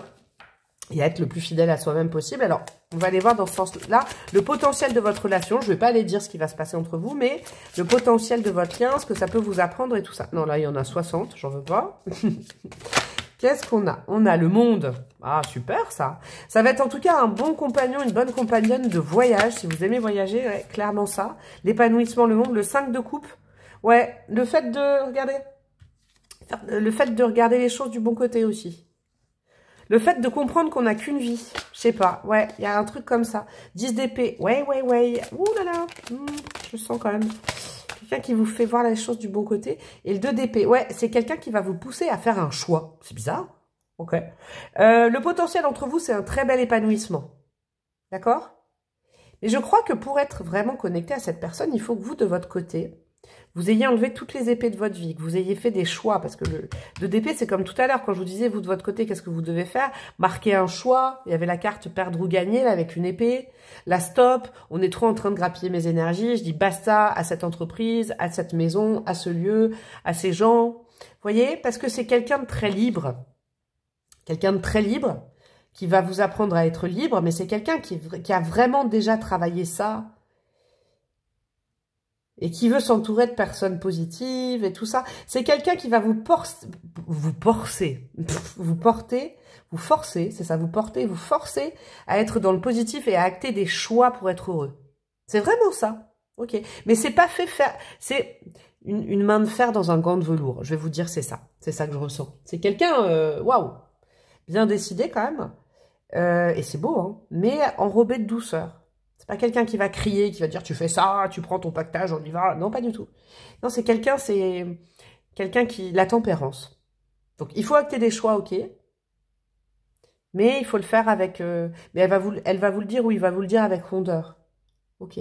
et à être le plus fidèle à soi-même possible. Alors on va aller voir dans ce sens-là le potentiel de votre relation, je vais pas aller dire ce qui va se passer entre vous, mais le potentiel de votre lien, ce que ça peut vous apprendre et tout ça. Non là il y en a 60, j'en veux pas. Qu'est-ce qu'on a? On a le monde. Ah, super, ça. Ça va être en tout cas un bon compagnon, une bonne compagnonne de voyage. Si vous aimez voyager, ouais, clairement ça. L'épanouissement, le monde, le 5 de coupe. Ouais, le fait de regarder les choses du bon côté aussi. Le fait de comprendre qu'on n'a qu'une vie. Je sais pas. Ouais, il y a un truc comme ça. 10 d'épée. Ouais. Ouh là là. Je sens quand même. Quelqu'un qui vous fait voir les choses du bon côté. Et le 2 d'épée, ouais, c'est quelqu'un qui va vous pousser à faire un choix. C'est bizarre. Ok. Le potentiel entre vous, c'est un très bel épanouissement. D'accord? Mais je crois que pour être vraiment connecté à cette personne, il faut que vous, de votre côté, vous ayez enlevé toutes les épées de votre vie, que vous ayez fait des choix. Parce que le 2 d'épée, c'est comme tout à l'heure, quand je vous disais, vous, de votre côté, qu'est-ce que vous devez faire? Marquer un choix. Il y avait la carte perdre ou gagner, là, avec une épée. La stop. On est trop en train de grappiller mes énergies. Je dis basta à cette entreprise, à cette maison, à ce lieu, à ces gens. Vous voyez? Parce que c'est quelqu'un de très libre. Quelqu'un de très libre qui va vous apprendre à être libre, mais c'est quelqu'un qui a vraiment déjà travaillé ça et qui veut s'entourer de personnes positives et tout ça. C'est quelqu'un qui va vous forcer, c'est ça, vous forcer à être dans le positif et à acter des choix pour être heureux. C'est vraiment ça. Ok. Mais c'est pas fait faire, c'est une main de fer dans un gant de velours. Je vais vous dire, c'est ça. C'est ça que je ressens. C'est quelqu'un, waouh. bien décidé quand même. Et c'est beau, hein, mais enrobé de douceur. C'est pas quelqu'un qui va crier, qui va dire tu fais ça, tu prends ton pactage, on y va. Non, pas du tout. Non, c'est quelqu'un qui... La tempérance. Donc, il faut acter des choix, ok. Mais il faut le faire avec... mais elle va vous le dire ou il va vous le dire avec rondeur. Ok.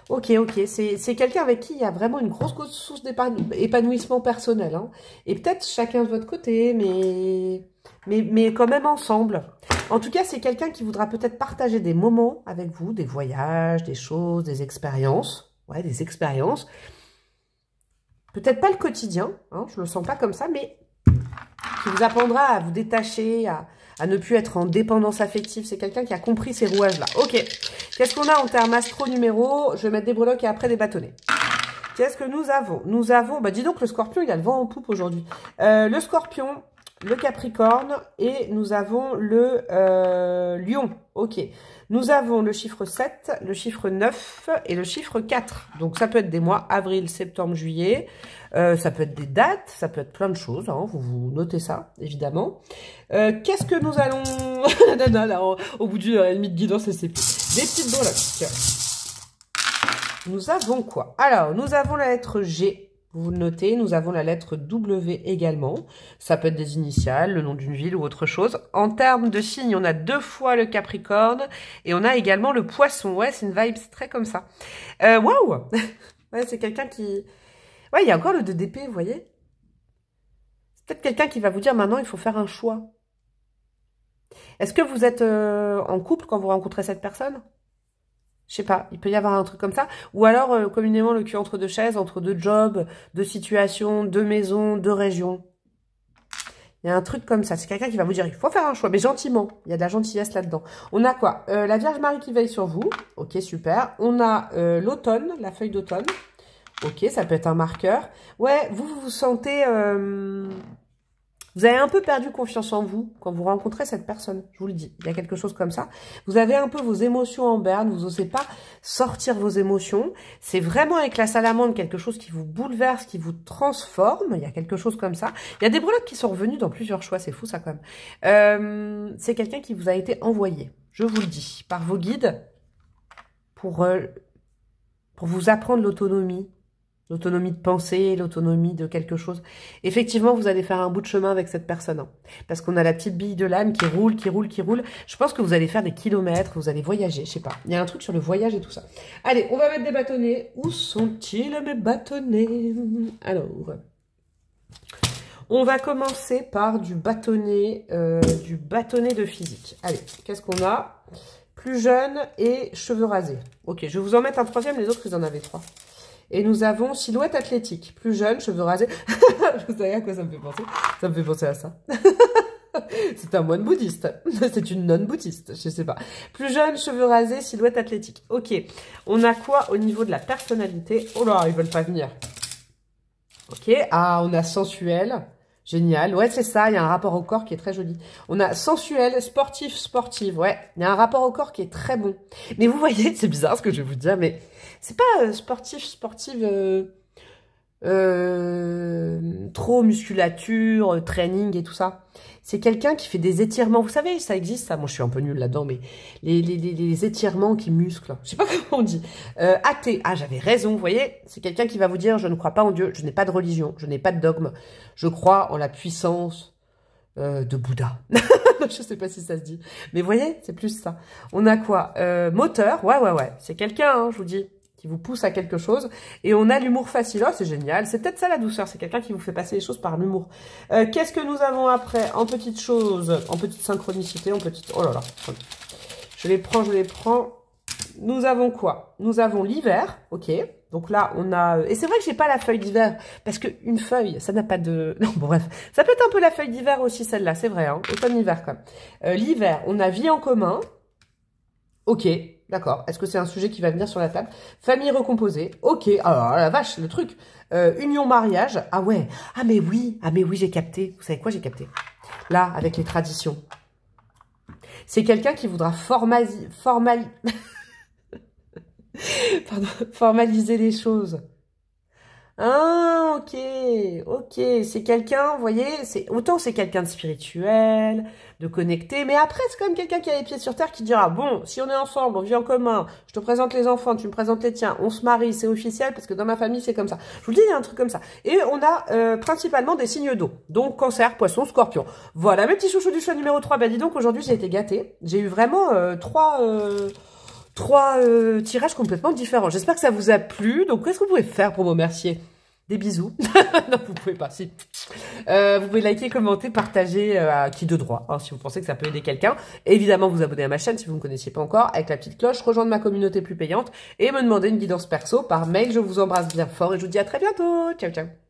Ok, ok. C'est quelqu'un avec qui il y a vraiment une grosse source d'épanouissement personnel. Hein. Et peut-être chacun de votre côté, mais quand même ensemble. En tout cas, c'est quelqu'un qui voudra peut-être partager des moments avec vous, des voyages, des choses, des expériences. Ouais, des expériences. Peut-être pas le quotidien, hein, je le sens pas comme ça, mais qui vous apprendra à vous détacher, à ne plus être en dépendance affective. C'est quelqu'un qui a compris ces rouages-là. Ok. Qu'est-ce qu'on a en termes astro numéro? Je vais mettre des breloques et après des bâtonnets. Qu'est-ce que nous avons? Nous avons, bah dis donc, le scorpion, il a le vent en poupe aujourd'hui. Le scorpion, le capricorne et nous avons le lion. Ok. Nous avons le chiffre 7, le chiffre 9 et le chiffre 4. Donc, ça peut être des mois, avril, septembre, juillet. Ça peut être des dates, ça peut être plein de choses. Hein, vous notez ça, évidemment. Qu'est-ce que nous allons... Nana, là, au bout d'une heure et demie de guidance, c'est plus. Des petites breloques. Nous avons quoi? Alors, nous avons la lettre G. Vous le notez, nous avons la lettre W également. Ça peut être des initiales, le nom d'une ville ou autre chose. En termes de signes, on a 2 fois le Capricorne et on a également le Poisson. Ouais, c'est une vibe très comme ça. Waouh. Ouais, c'est quelqu'un qui... Ouais, il y a encore le 2 d'épée, vous voyez. C'est peut-être quelqu'un qui va vous dire maintenant, il faut faire un choix. Est-ce que vous êtes en couple quand vous rencontrez cette personne? Je sais pas, il peut y avoir un truc comme ça. Ou alors, communément, le cul entre 2 chaises, entre 2 jobs, 2 situations, 2 maisons, 2 régions. Il y a un truc comme ça. C'est quelqu'un qui va vous dire, il faut faire un choix, mais gentiment. Il y a de la gentillesse là-dedans. On a quoi? La Vierge Marie qui veille sur vous. Ok, super. On a l'automne, la feuille d'automne. Ok, ça peut être un marqueur. Ouais, vous vous sentez... Vous avez un peu perdu confiance en vous quand vous rencontrez cette personne, je vous le dis. Il y a quelque chose comme ça. Vous avez un peu vos émotions en berne, vous n'osez pas sortir vos émotions. C'est vraiment avec la salamandre quelque chose qui vous bouleverse, qui vous transforme. Il y a quelque chose comme ça. Il y a des breloques qui sont revenus dans plusieurs choix, c'est fou ça quand même. C'est quelqu'un qui vous a été envoyé, je vous le dis, par vos guides pour vous apprendre l'autonomie. L'autonomie de pensée, l'autonomie de quelque chose. Effectivement, vous allez faire un bout de chemin avec cette personne. Hein, parce qu'on a la petite bille de l'âme qui roule, qui roule, qui roule. Je pense que vous allez faire des kilomètres, vous allez voyager, je sais pas. Il y a un truc sur le voyage et tout ça. Allez, on va mettre des bâtonnets. Où sont-ils mes bâtonnets? Alors, on va commencer par du bâtonnet de physique. Allez, qu'est-ce qu'on a? Plus jeune et cheveux rasés. Ok, je vais vous en mettre un troisième, les autres, vous en avez 3. Et nous avons silhouette athlétique, plus jeune, cheveux rasés. Vous savez à quoi ça me fait penser? Ça me fait penser à ça. C'est un moine bouddhiste. C'est une nonne bouddhiste, je sais pas. Plus jeune, cheveux rasés, silhouette athlétique. Ok. On a quoi au niveau de la personnalité? Oh là, ils veulent pas venir. Ok. Ah, on a sensuel. Génial. Ouais, c'est ça. Il y a un rapport au corps qui est très joli. On a sensuel, sportif, sportive. Ouais. Il y a un rapport au corps qui est très bon. Mais vous voyez, c'est bizarre ce que je vais vous dire, mais c'est pas sportif, sportive, trop musculature, training et tout ça. C'est quelqu'un qui fait des étirements. Vous savez, ça existe, ça. Moi, je suis un peu nulle là-dedans, mais les étirements qui musclent. Je sais pas comment on dit. Athée. Ah, j'avais raison. Vous voyez, c'est quelqu'un qui va vous dire, je ne crois pas en Dieu, je n'ai pas de religion, je n'ai pas de dogme. Je crois en la puissance de Bouddha. Je sais pas si ça se dit. Mais vous voyez, c'est plus ça. On a quoi? Moteur. Ouais. C'est quelqu'un, hein, je vous dis, qui vous pousse à quelque chose. Et on a l'humour facile. Oh, c'est génial. C'est peut-être ça la douceur. C'est quelqu'un qui vous fait passer les choses par l'humour. Qu'est-ce que nous avons après? En petites choses, en petite synchronicité, en petite... Oh là là. Je les prends. Nous avons quoi? Nous avons l'hiver. Ok. Donc là, on a... Et c'est vrai que j'ai pas la feuille d'hiver. Parce qu'une feuille, ça n'a pas de... Non, bon, bref. Ça peut être un peu la feuille d'hiver aussi, celle-là. C'est vrai, hein. Automne-hiver, quand même. L'hiver, on a vie en commun. Ok. D'accord. Est-ce que c'est un sujet qui va venir sur la table? Famille recomposée. Ok. Alors, la vache, le truc. Union, mariage. Ah ouais. Ah mais oui, j'ai capté. Vous savez quoi, j'ai capté? Là, avec les traditions. C'est quelqu'un qui voudra formaliser les choses. Ah, ok, ok. C'est quelqu'un, vous voyez, autant c'est quelqu'un de spirituel, de connecté, mais après c'est quand même quelqu'un qui a les pieds sur terre qui dira, bon, si on est ensemble, on vit en commun, je te présente les enfants, tu me présentes les tiens, on se marie, c'est officiel, parce que dans ma famille c'est comme ça. Je vous le dis, il y a un truc comme ça. Et on a principalement des signes d'eau, donc cancer, poisson, scorpion. Voilà, mes petits chouchous du choix numéro 3. Bah dis donc, aujourd'hui j'ai été gâtée. J'ai eu vraiment trois tirages complètement différents. J'espère que ça vous a plu. Donc, qu'est-ce que vous pouvez faire pour me remercier? Des bisous. Non, vous pouvez pas, si. Vous pouvez liker, commenter, partager à qui de droit, hein, si vous pensez que ça peut aider quelqu'un. Évidemment, vous abonner à ma chaîne si vous ne me connaissiez pas encore, avec la petite cloche, rejoindre ma communauté plus payante et me demander une guidance perso par mail. Je vous embrasse bien fort et je vous dis à très bientôt. Ciao, ciao.